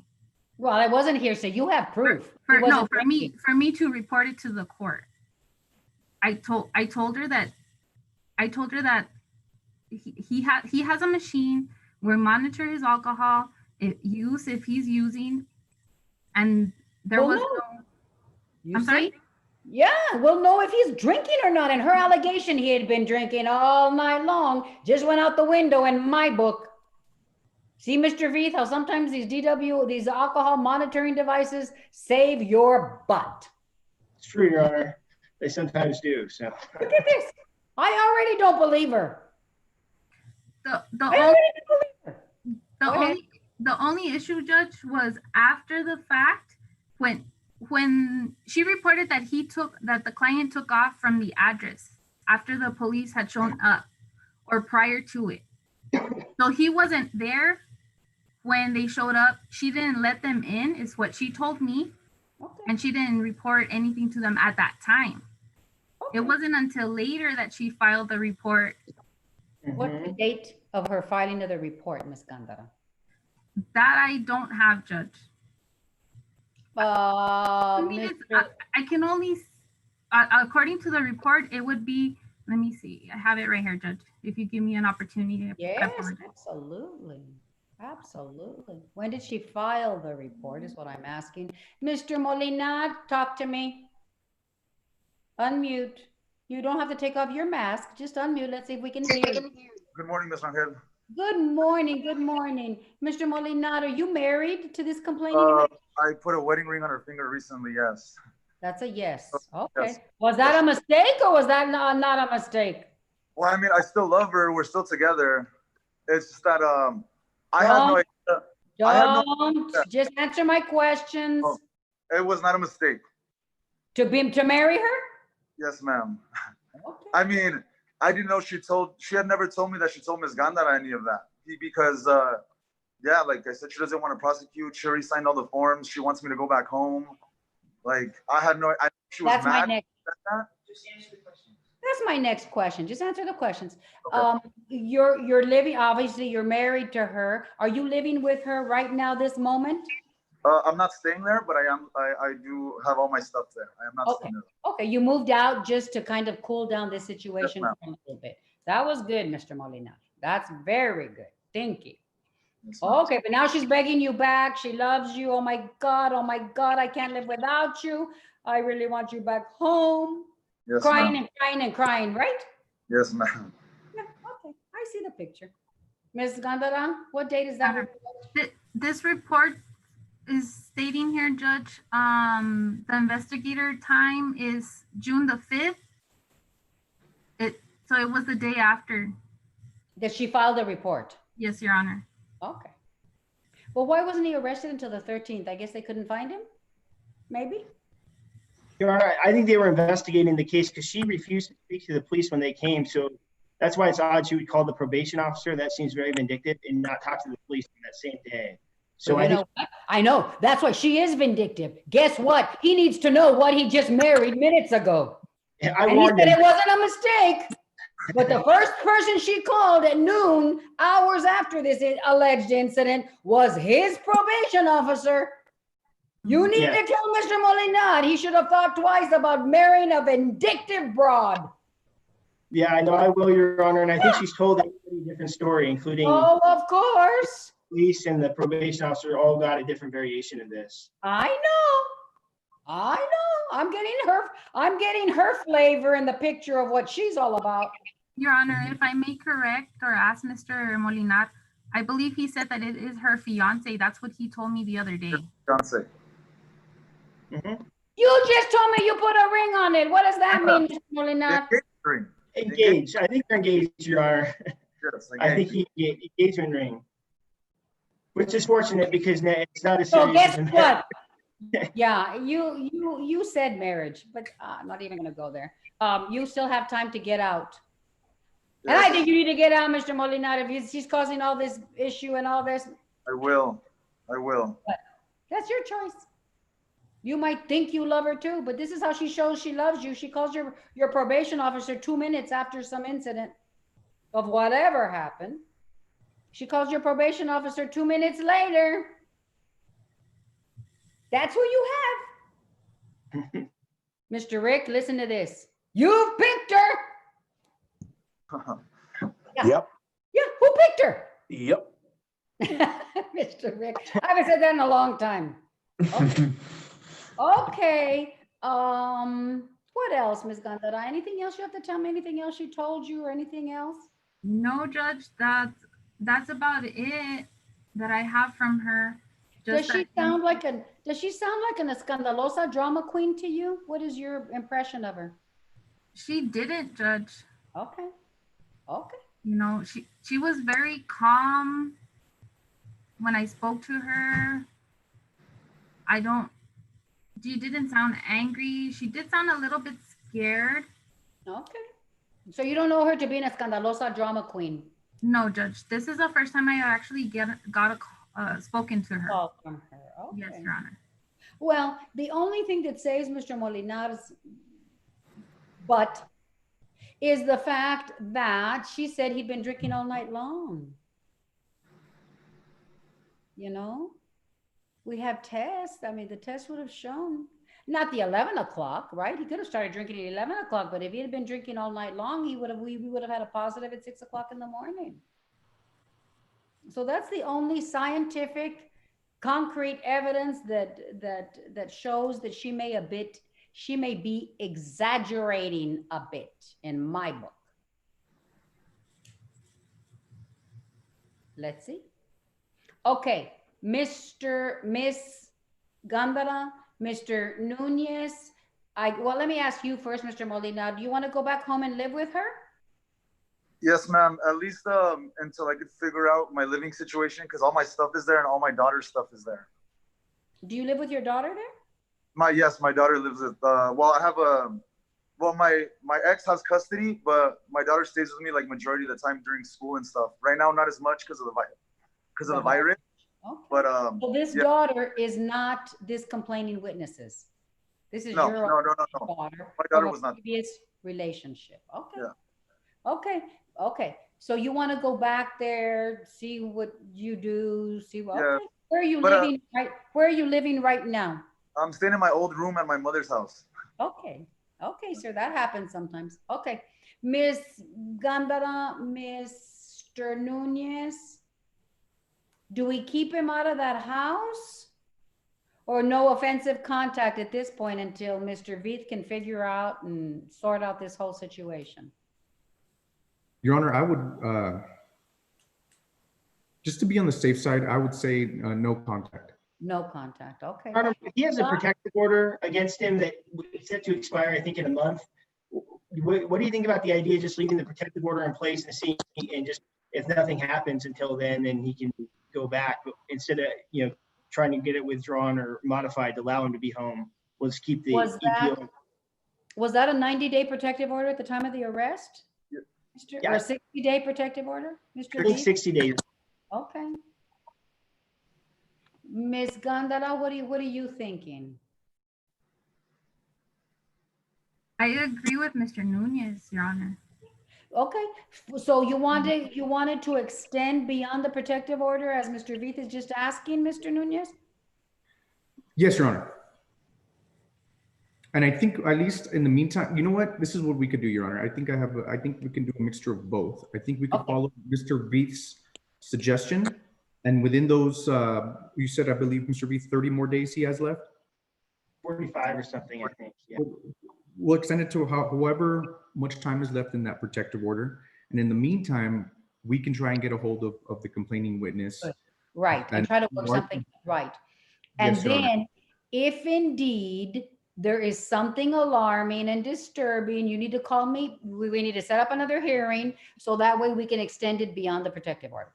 Well, it wasn't hearsay. You have proof. For me to report it to the court. I told her that he has a machine. We monitor his alcohol if he's using, and there was no. I'm sorry. Yeah, we'll know if he's drinking or not. And her allegation he had been drinking all night long just went out the window in my book. See, Mr. Veith, how sometimes these alcohol monitoring devices save your butt. It's true, Your Honor. They sometimes do. So look at this. I already don't believe her. The only issue, Judge, was after the fact when she reported that the client took off from the address after the police had shown up or prior to it. So he wasn't there when they showed up. She didn't let them in, is what she told me. Okay. And she didn't report anything to them at that time. Okay. It wasn't until later that she filed the report. What's the date of her filing of the report, Ms. Gandara? That I don't have, Judge. I can only, according to the report, it would be, let me see. I have it right here, Judge. If you give me an opportunity. Yes, absolutely. Absolutely. When did she file the report is what I'm asking. Mr. Molina, talk to me. Unmute. You don't have to take off your mask. Just unmute. Let's see if we can hear you. Good morning, Ms. Angel. Good morning. Good morning. Mr. Molina, are you married to this complaining? I put a wedding ring on her finger recently, yes. That's a yes. Okay. Yes. Was that a mistake or was that not a mistake? Well, I mean, I still love her. We're still together. It's just that I have no idea. Just answer my questions. Oh, it was not a mistake. To marry her? Yes, ma'am. Okay. I mean, I didn't know she had never told me that she told Ms. Gandara any of that. Because, yeah, like I said, she doesn't want to prosecute. She already signed all the forms. She wants me to go back home. Like, she was mad. Just answer the question. That's my next question. Just answer the questions. Okay. You're living, obviously you're married to her. Are you living with her right now, this moment? I'm not staying there, but I do have all my stuff there. I am not staying there. Okay, you moved out just to kind of cool down this situation for a little bit. That was good, Mr. Molina. That's very good. Thank you. Okay, but now she's begging you back. She loves you. Oh my God, I can't live without you. I really want you back home. Yes, crying and crying and crying, right? Yes, ma'am. Yeah, okay, I see the picture. Ms. Gandara, what date is that report? This report is stating here, Judge, the investigator time is June the 5th. So it was the day after. That she filed the report? Yes, Your Honor. Okay. Well, why wasn't he arrested until the 13th? I guess they couldn't find him? Maybe? Your Honor, I think they were investigating the case because she refused to speak to the police when they came. So that's why it's odd she would call the probation officer. That seems very vindictive, and not talk to the police on that same day. So I know. That's why she is vindictive. Guess what? He needs to know what he just married minutes ago. And he said it wasn't a mistake. But the first person she called at noon, hours after this alleged incident, was his probation officer. You need to tell Mr. Molina he should have thought twice about marrying a vindictive broad. Yeah, I know I will, Your Honor. And I think she's told everybody a different story, including of course. Police and the probation officer all got a different variation of this. I know. I'm getting her flavor in the picture of what she's all about. Your Honor, if I may correct or ask Mr. Molinar, I believe he said that it is her fiance. That's what he told me the other day. Fiance. You just told me you put a ring on it. What does that mean, Mr. Molinar? Engaged. I think they're engaged, Your Honor. Yes, I think he engagement ring. Which is fortunate because it's not a serious. So guess what? Yeah, you said marriage, but I'm not even going to go there. You still have time to get out. And I think you need to get out, Mr. Molinar, if she's causing all this issue and all this. I will. But that's your choice. You might think you love her too, but this is how she shows she loves you. She calls your probation officer 2 minutes after some incident of whatever happened. She calls your probation officer 2 minutes later. That's who you have. Mr. Rick, listen to this. You've picked her. Yep. Yeah, who picked her? Yep. Mr. Rick. I haven't said that in a long time. Okay. Okay. What else, Ms. Gandara? Anything else you have to tell me? Anything else she told you or anything else? No, Judge, that's about it that I have from her. Does she sound like an escandalosa drama queen to you? What is your impression of her? She didn't, Judge. Okay. Okay. You know, she was very calm when I spoke to her. She didn't sound angry. She did sound a little bit scared. Okay. So you don't know her to be an escandalosa drama queen? No, Judge. This is the first time I actually spoken to her. Call from her. Okay. Yes, Your Honor. Well, the only thing that saves Mr. Molinar's butt is the fact that she said he'd been drinking all night long. You know, we have tests. I mean, the test would have shown, not the 11 o'clock, right? He could have started drinking at 11 o'clock, but if he had been drinking all night long, we would have had a positive at 6 o'clock in the morning. So that's the only scientific, concrete evidence that shows that she may be exaggerating a bit in my book. Let's see. Okay, Miss Gandara, Mr. Nunez. Well, let me ask you first, Mr. Molina. Do you want to go back home and live with her? Yes, ma'am. At least until I could figure out my living situation, because all my stuff is there and all my daughter's stuff is there. Do you live with your daughter there? Yes, my daughter lives with. Well, I have my ex has custody, but my daughter stays with me like majority of the time during school and stuff. Right now, not as much because of the virus. Okay. But so this daughter is not this complaining witnesses. This is your daughter. My daughter was not. Previous relationship. Okay. Yeah. Okay. Okay. So you want to go back there, see what you do, see what. Yeah. Okay. Where are you living? Where are you living right now? I'm staying in my old room at my mother's house. Okay. Okay, sir. That happens sometimes. Okay. Miss Gandara, Mr. Nunez, do we keep him out of that house? Or no offensive contact at this point until Mr. Veith can figure out and sort out this whole situation? Your Honor, I would, just to be on the safe side, I would say no contact. No contact, okay. Your Honor, he has a protective order against him that is set to expire, I think, in a month. What do you think about the idea of just leaving the protective order in place and seeing, and just, if nothing happens until then he can go back, but instead of, trying to get it withdrawn or modified to allow him to be home? Let's keep the EPO. Was that a 90-day protective order at the time of the arrest? Yeah. Or a 60-day protective order, Mr. I think Veith? 60 days. Okay. Ms. Gandara, what are you thinking? I agree with Mr. Nunez, Your Honor. Okay, so you wanted to extend beyond the protective order as Mr. Veith is just asking, Mr. Nunez? Yes, Your Honor. And I think at least in the meantime, you know what? This is what we could do, Your Honor. I think we can do a mixture of both. I think we could follow Mr. Veith's suggestion. And within those, you said, I believe, Mr. Veith, 30 more days he has left? 45 or something, I think. Yeah. We'll extend it to however much time is left in that protective order. And in the meantime, we can try and get a hold of the complaining witness. Right, and try to work something right. And Yes, Your Honor. then if indeed there is something alarming and disturbing, you need to call me. We need to set up another hearing so that way we can extend it beyond the protective order.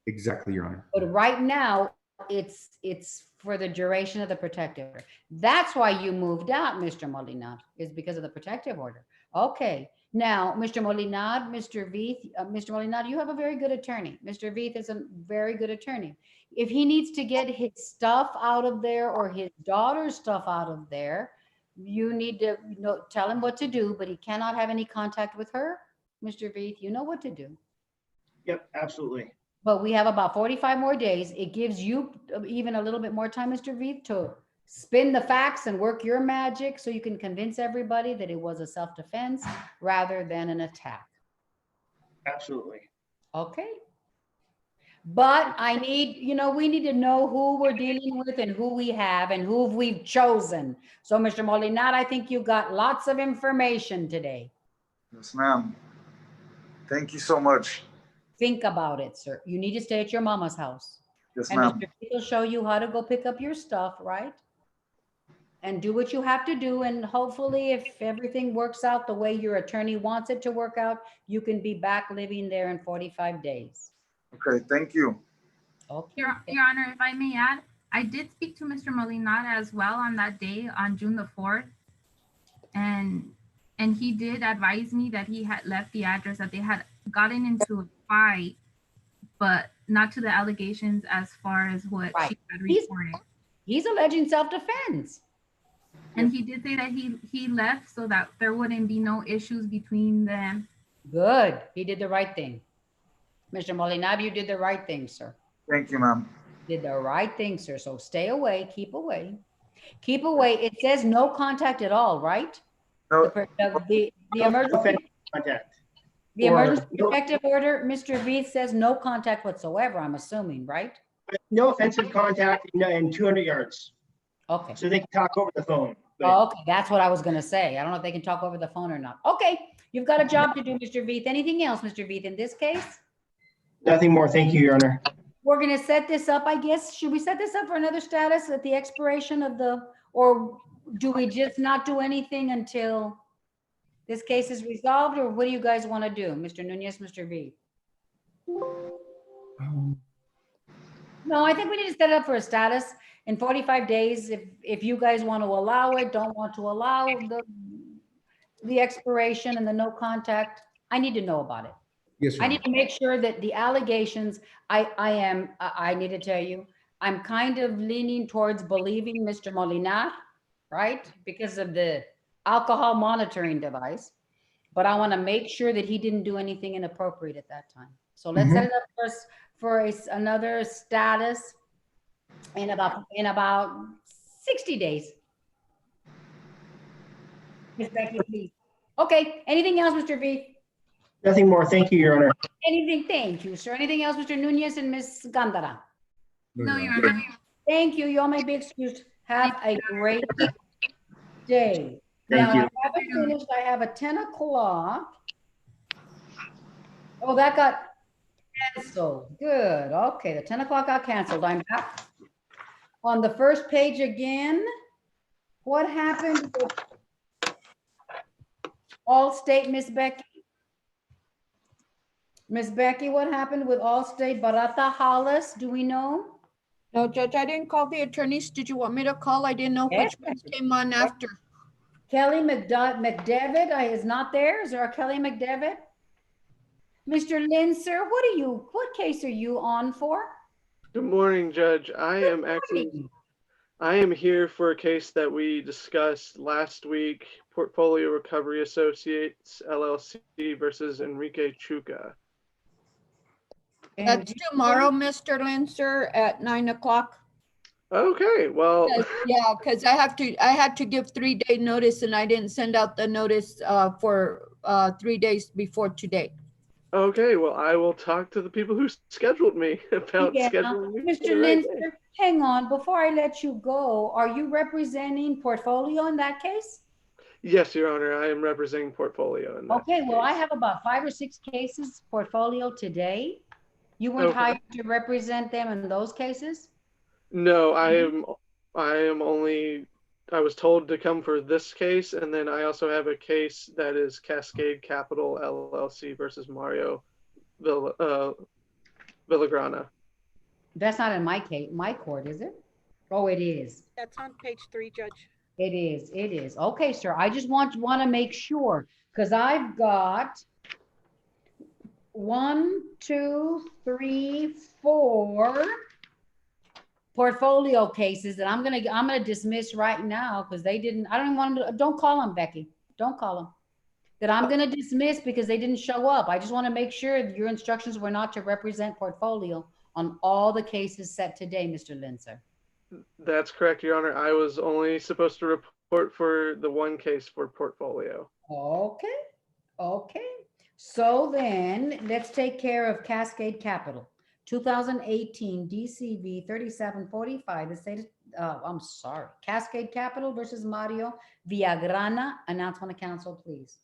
Exactly, Your Honor. But right now, it's for the duration of the protective order. That's why you moved out, Mr. Molina, is because of the protective order. Okay, Now, Mr. Molinar, Mr. Veith, Mr. Molinar, you have a very good attorney. Mr. Veith is a very good attorney. If he needs to get his stuff out of there or his daughter's stuff out of there, you need to tell him what to do, but he cannot have any contact with her. Mr. Veith, you know what to do. Yep, absolutely. But we have about 45 more days. It gives you even a little bit more time, Mr. Veith, to spin the facts and work your magic so you can convince everybody that it was a self-defense rather than an attack. Absolutely. Okay. But I need, we need to know who we're dealing with and who we have and who we've chosen. So, Mr. Molinar, I think you got lots of information today. Yes, ma'am. Thank you so much. Think about it, sir. You need to stay at your mama's house. Yes, and ma'am. Mr. Keith will show you how to go pick up your stuff, right? And do what you have to do. And hopefully, if everything works out the way your attorney wants it to work out, you can be back living there in 45 days. Okay, thank you. Okay. Your Honor, if I may add, I did speak to Mr. Molinar as well on that day, on June the 4th. And he did advise me that he had left the address, that they had gotten into a fight, but not to the allegations as far as what she had reported. He's alleging self-defense. And he did say that he left so that there wouldn't be no issues between them. Good. He did the right thing. Mr. Molinar, you did the right thing, sir. Thank you, ma'am. Did the right thing, sir. So stay away, keep away. Keep away. It says no contact at all, right? No. The emergency contact. The emergency protective order, Mr. Veith, says no contact whatsoever, I'm assuming, right? No offensive contact in 200 yards. Okay. So they can talk over the phone. Oh, okay, that's what I was gonna say. I don't know if they can talk over the phone or not. Okay, you've got a job to do, Mr. Veith. Anything else, Mr. Veith, in this case? Nothing more. Thank you, Your Honor. We're gonna set this up, I guess. Should we set this up for another status at the expiration of or do we just not do anything until this case is resolved, or what do you guys want to do, Mr. Nunez, Mr. Veith? No, I think we need to set it up for a status in 45 days. If you guys want to allow it, don't want to allow the expiration and the no contact, I need to know about it. Yes, I need to make sure that the allegations, I need to tell you, I'm kind of leaning towards believing Mr. Molinar, right? Because of the alcohol monitoring device, but I want to make sure that he didn't do anything inappropriate at that time. So let's set it up first for another status in about 60 days. Ms. Becky, please. Okay, anything else, Mr. Veith? Nothing more. Thank you, Your Honor. Anything? Thank you, sir. Anything else, Mr. Nunez and Ms. Gandara? No, Your Honor. Thank you. You all may be excused. Have a great day. Thank you. I haven't finished. I have a 10 o'clock. Oh, that got canceled. Good. Okay, the 10 o'clock got canceled. I'm back on the first page again. What happened with Allstate, Miss Becky? Miss Becky, what happened with Allstate Barata Hollis? Do we know? No, Judge, I didn't call the attorneys. Did you want me to call? I didn't know which ones came on after. Kelly McDevitt is not there. Is there a Kelly McDevitt? Mr. Linser, what case are you on for? Good morning, Judge. I am here for a case that we discussed last week, Portfolio Recovery Associates, LLC versus Enrique Chuca. That's tomorrow, Mr. Linser, at 9 o'clock. Okay, well. Yeah, because I had to give 3-day notice, and I didn't send out the notice for 3 days before today. Okay, well, I will talk to the people who scheduled me about scheduling me. Mr. Linser, hang on. Before I let you go, are you representing Portfolio in that case? Yes, Your Honor, I am representing Portfolio in that Okay, well, case. I have about 5 or 6 cases Portfolio today. You weren't hired to represent them in those cases? No, I was told to come for this case, and then I also have a case that is Cascade Capital LLC versus Mario Villagrana. That's not in my court, is it? Oh, it is. That's on page 3, Judge. It is, it is. Okay, sir. I just want to make sure, because I've got 1, 2, 3, 4 portfolio cases that I'm gonna dismiss right now because they didn't. I don't even want them to. Don't call them, Becky. Don't call them. That I'm gonna dismiss because they didn't show up. I just want to make sure that your instructions were not to represent portfolio on all the cases set today, Mr. Linzer. That's correct, Your Honor. I was only supposed to report for the one case for portfolio. Okay, okay. So then let's take care of Cascade Capital. 2018 DCV 3745, the state of, I'm sorry, Cascade Capital versus Mario Villagrana. Announcement of counsel, please.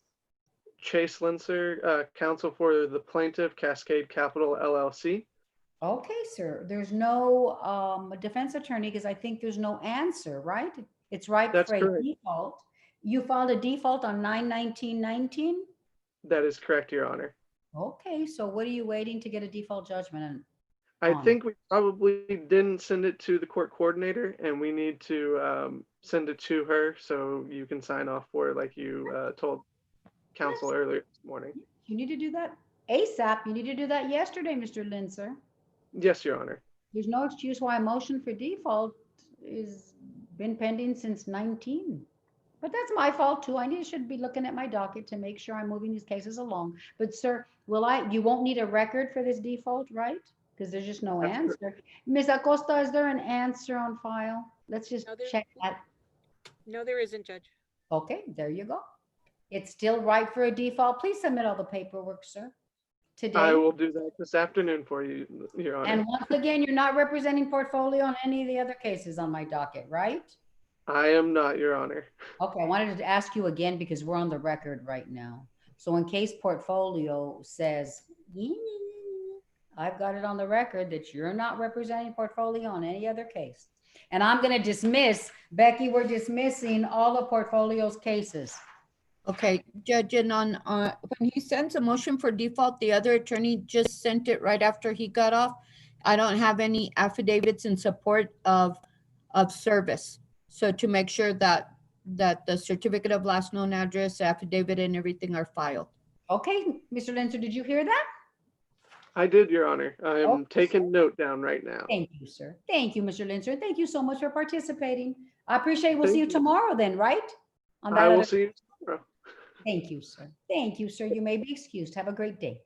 Chase Linzer, counsel for the plaintiff, Cascade Capital LLC. Okay, sir. There's no defense attorney because I think there's no answer, right? It's right That's for a correct. default. You filed a default on 9/19/19? That is correct, Your Honor. Okay, so what are you waiting to get a default judgment I on? think we probably didn't send it to the court coordinator, and we need to send it to her so you can sign off for it like you told counsel earlier this morning. You need to do that ASAP. You need to do that yesterday, Mr. Linzer. Yes, Your Honor. There's no excuse why a motion for default is been pending since 19. But that's my fault too. I should be looking at my docket to make sure I'm moving these cases along. But sir, you won't need a record for this default, right? Because there's just no answer. Ms. Acosta, is there an answer on file? Let's just check that. No, there isn't, Judge. Okay, there you go. It's still right for a default. Please submit all the paperwork, sir. Today. I will do that this afternoon for you, Your Honor. And once again, you're not representing portfolio on any of the other cases on my docket, right? I am not, Your Honor. Okay, I wanted to ask you again because we're on the record right now. So in case portfolio says, I've got it on the record that you're not representing portfolio on any other case. And I'm going to dismiss, Becky, we're dismissing all of portfolio's cases. Okay, Judge, and on when he sends a motion for default, the other attorney just sent it right after he got off. I don't have any affidavits in support of service. So to make sure that the certificate of last known address, affidavit, and everything are filed. Okay, Mr. Linzer, did you hear that? I did, Your Honor. I am taking note down right now. Thank you, sir. Thank you, Mr. Linzer. Thank you so much for participating. I appreciate it. We'll see you tomorrow then, right? I will see you tomorrow. Thank you, sir. Thank you, sir. You may be excused. Have a great day.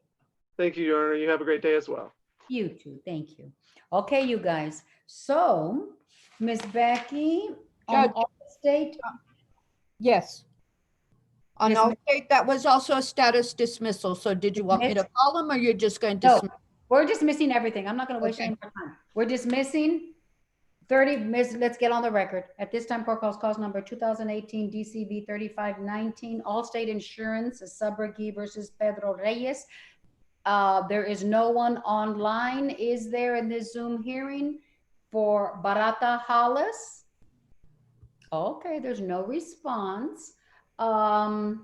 Thank you, Your Honor. You have a great day as well. You too. Thank you. Okay, you guys. So, Miss Becky, on Allstate. Yes. On Allstate, that was also a status dismissal. So did you want me to call them or you're just going to dismiss? No, we're dismissing everything. I'm not going to waste any more time. We're dismissing 30, let's get on the record. At this time, court calls cause number 2018 DCB 3519, Allstate Insurance, Subrogui versus Pedro Reyes. There is no one online, is there, in this Zoom hearing for Barata Hollis? Okay, there's no response. I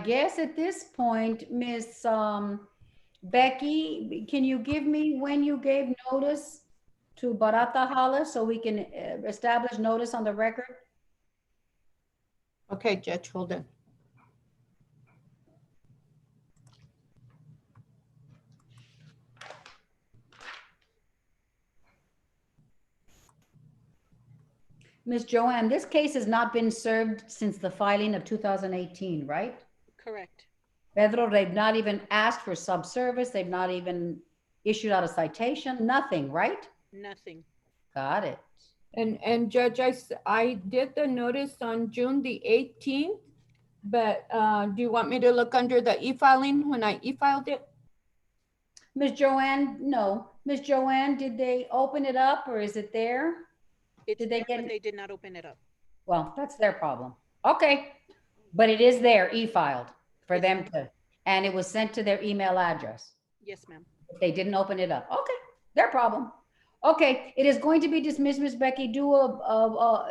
guess at this point, Miss Becky, can you give me when you gave notice to Barata Hollis so we can establish notice on the record? Okay, Judge, hold on. Ms. Joanne, this case has not been served since the filing of 2018, right? Correct. Pedro, they've not even asked for subservice. They've not even issued out a citation, nothing, right? Nothing. Got it. And Judge, I did the notice on June the 18th, but do you want me to look under the e-filing when I e-filed it? Ms. Joanne, no. Ms. Joanne, did they open it up or is it there? Did they get it? They did not open it up. Well, that's their problem. Okay. But it is there, e-filed for them to, and it was sent to their email address. Yes, ma'am. If they didn't open it up. Okay, their problem. Okay, it is going to be dismissed, Ms. Becky. Do a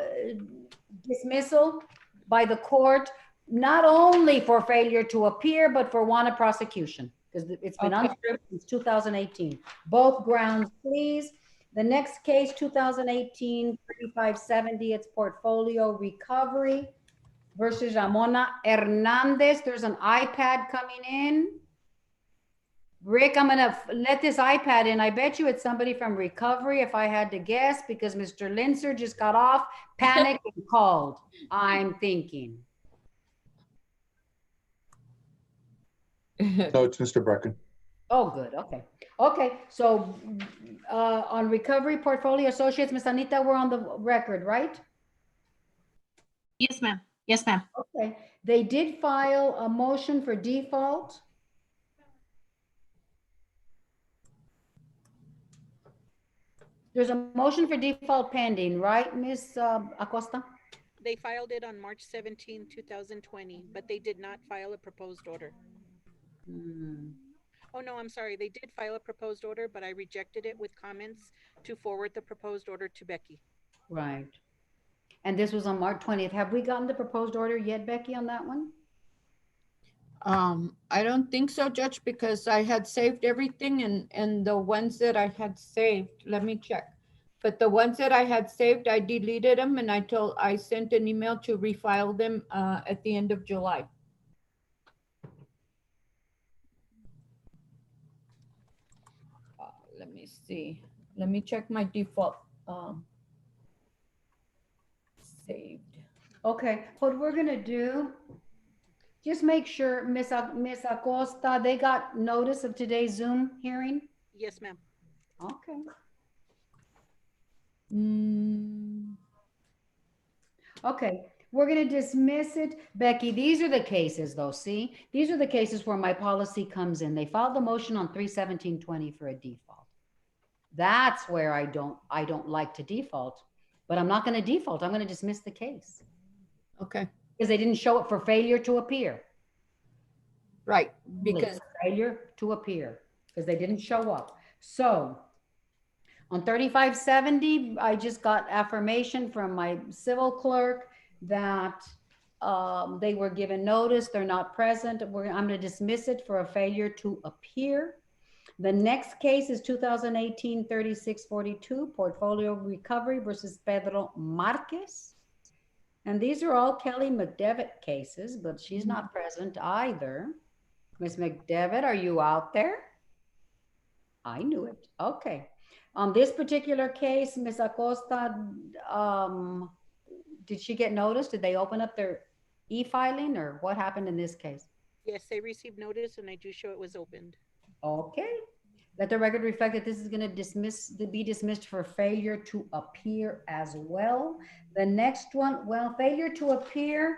dismissal by the court, not only for failure to appear, but for want of prosecution, because it's been unserved since 2018. Both grounds, please. The next case, 2018-3570, it's portfolio recovery versus Ramona Hernandez. There's an iPad coming in. Rick, I'm gonna let this iPad in. I bet you it's somebody from recovery if I had to guess, because Mr. Linzer just got off, panicked and called, I'm thinking. No, it's Mr. Bracken. Oh, good, okay. Okay, so on Recovery Portfolio Associates, Ms. Anita, we're on the record, right? Yes, ma'am. Yes, ma'am. Okay, they did file a motion for default. There's a motion for default pending, right, Ms. Acosta? They filed it on March 17, 2020, but they did not file a proposed order. Oh, no, I'm sorry. They did file a proposed order, but I rejected it with comments to forward the proposed order to Becky. Right. And this was on March 20th. Have we gotten the proposed order yet, Becky, on that one? I don't think so, Judge, because I had saved everything and the ones that I had saved, let me check. But the ones that I had saved, I deleted them and I sent an email to refile them at the end of July. Let me see. Let me check my default saved. Okay, what we're gonna do, just make sure, Miss Acosta, they got notice of today's Zoom hearing? Yes, ma'am. Okay. Okay, we're gonna dismiss it. Becky, these are the cases though, see? These are the cases where my policy comes in. They filed the motion on 3/17/20 for a default. That's where I don't like to default, but I'm not gonna default. I'm gonna dismiss the case. Okay. Because they didn't show it for failure to appear. Right, because failure to appear, because they didn't show up. So on 3570, I just got affirmation from my civil clerk that they were given notice, they're not present. I'm going to dismiss it for a failure to appear. The next case is 2018-3642, portfolio recovery versus Pedro Marquez. And these are all Kelly McDevitt cases, but she's not present either. Ms. McDevitt, are you out there? I knew it. Okay. On this particular case, Ms. Acosta, did she get notice? Did they open up their e-filing or what happened in this case? Yes, they received notice and I do show it was opened. Okay. Let the record reflect that this is going to be dismissed for failure to appear as well. The next one, well, failure to appear,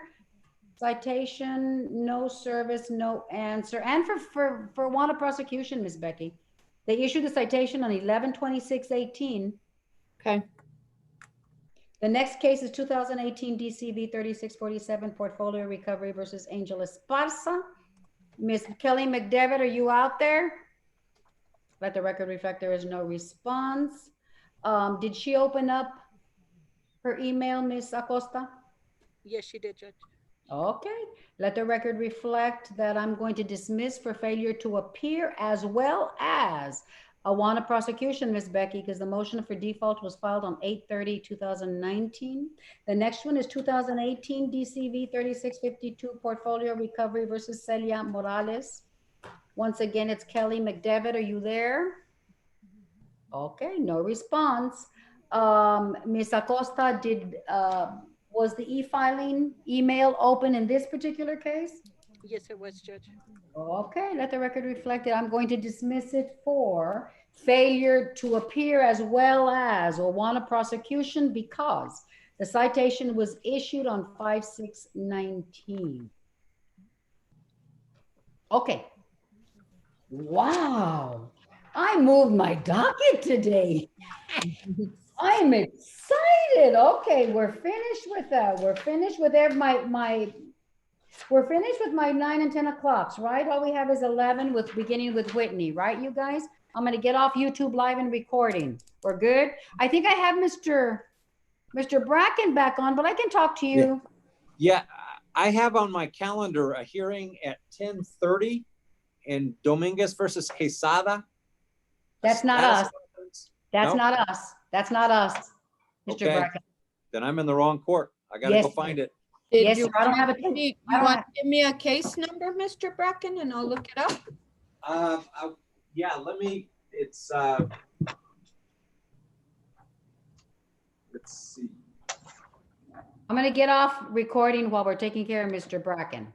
citation, no service, no answer. And for want of prosecution, Ms. Becky, they issued the citation on 11/26/18. Okay. The next case is 2018 DCV 3647, portfolio recovery versus Angel Esparza. Ms. Kelly McDevitt, are you out there? Let the record reflect there is no response. Did she open up her email, Ms. Acosta? Yes, she did, Judge. Okay. Let the record reflect that I'm going to dismiss for failure to appear as well as a want of prosecution, Ms. Becky, because the motion for default was filed on 8/30/2019. The next one is 2018 DCV 3652, portfolio recovery versus Celia Morales. Once again, it's Kelly McDevitt. Are you there? Okay, no response. Ms. Acosta, was the e-filing email open in this particular case? Yes, it was, Judge. Okay, let the record reflect it. I'm going to dismiss it for failure to appear as well as or want a prosecution because the citation was issued on 5/6/19. Okay. Wow, I moved my docket today. I'm excited. Okay, we're finished with that. We're finished with we're finished with my 9 and 10 o'clocks, right? All we have is 11 beginning with Whitney, right, you guys? I'm gonna get off YouTube live and recording. We're good. I think I have Mr. Bracken back on, but I can talk to you. Yeah, I have on my calendar a hearing at 10:30 in Dominguez versus Quesada. That's not us. That's No? not us. That's not us, Mr. Okay. Bracken. Then I'm in the wrong court. I gotta Yes, go find it. Yes, You I don't have a. you want to give me a case number, Mr. Bracken, and I'll look it up? Yeah, let me, it's, let's see. I'm gonna get off recording while we're taking care of Mr. Bracken.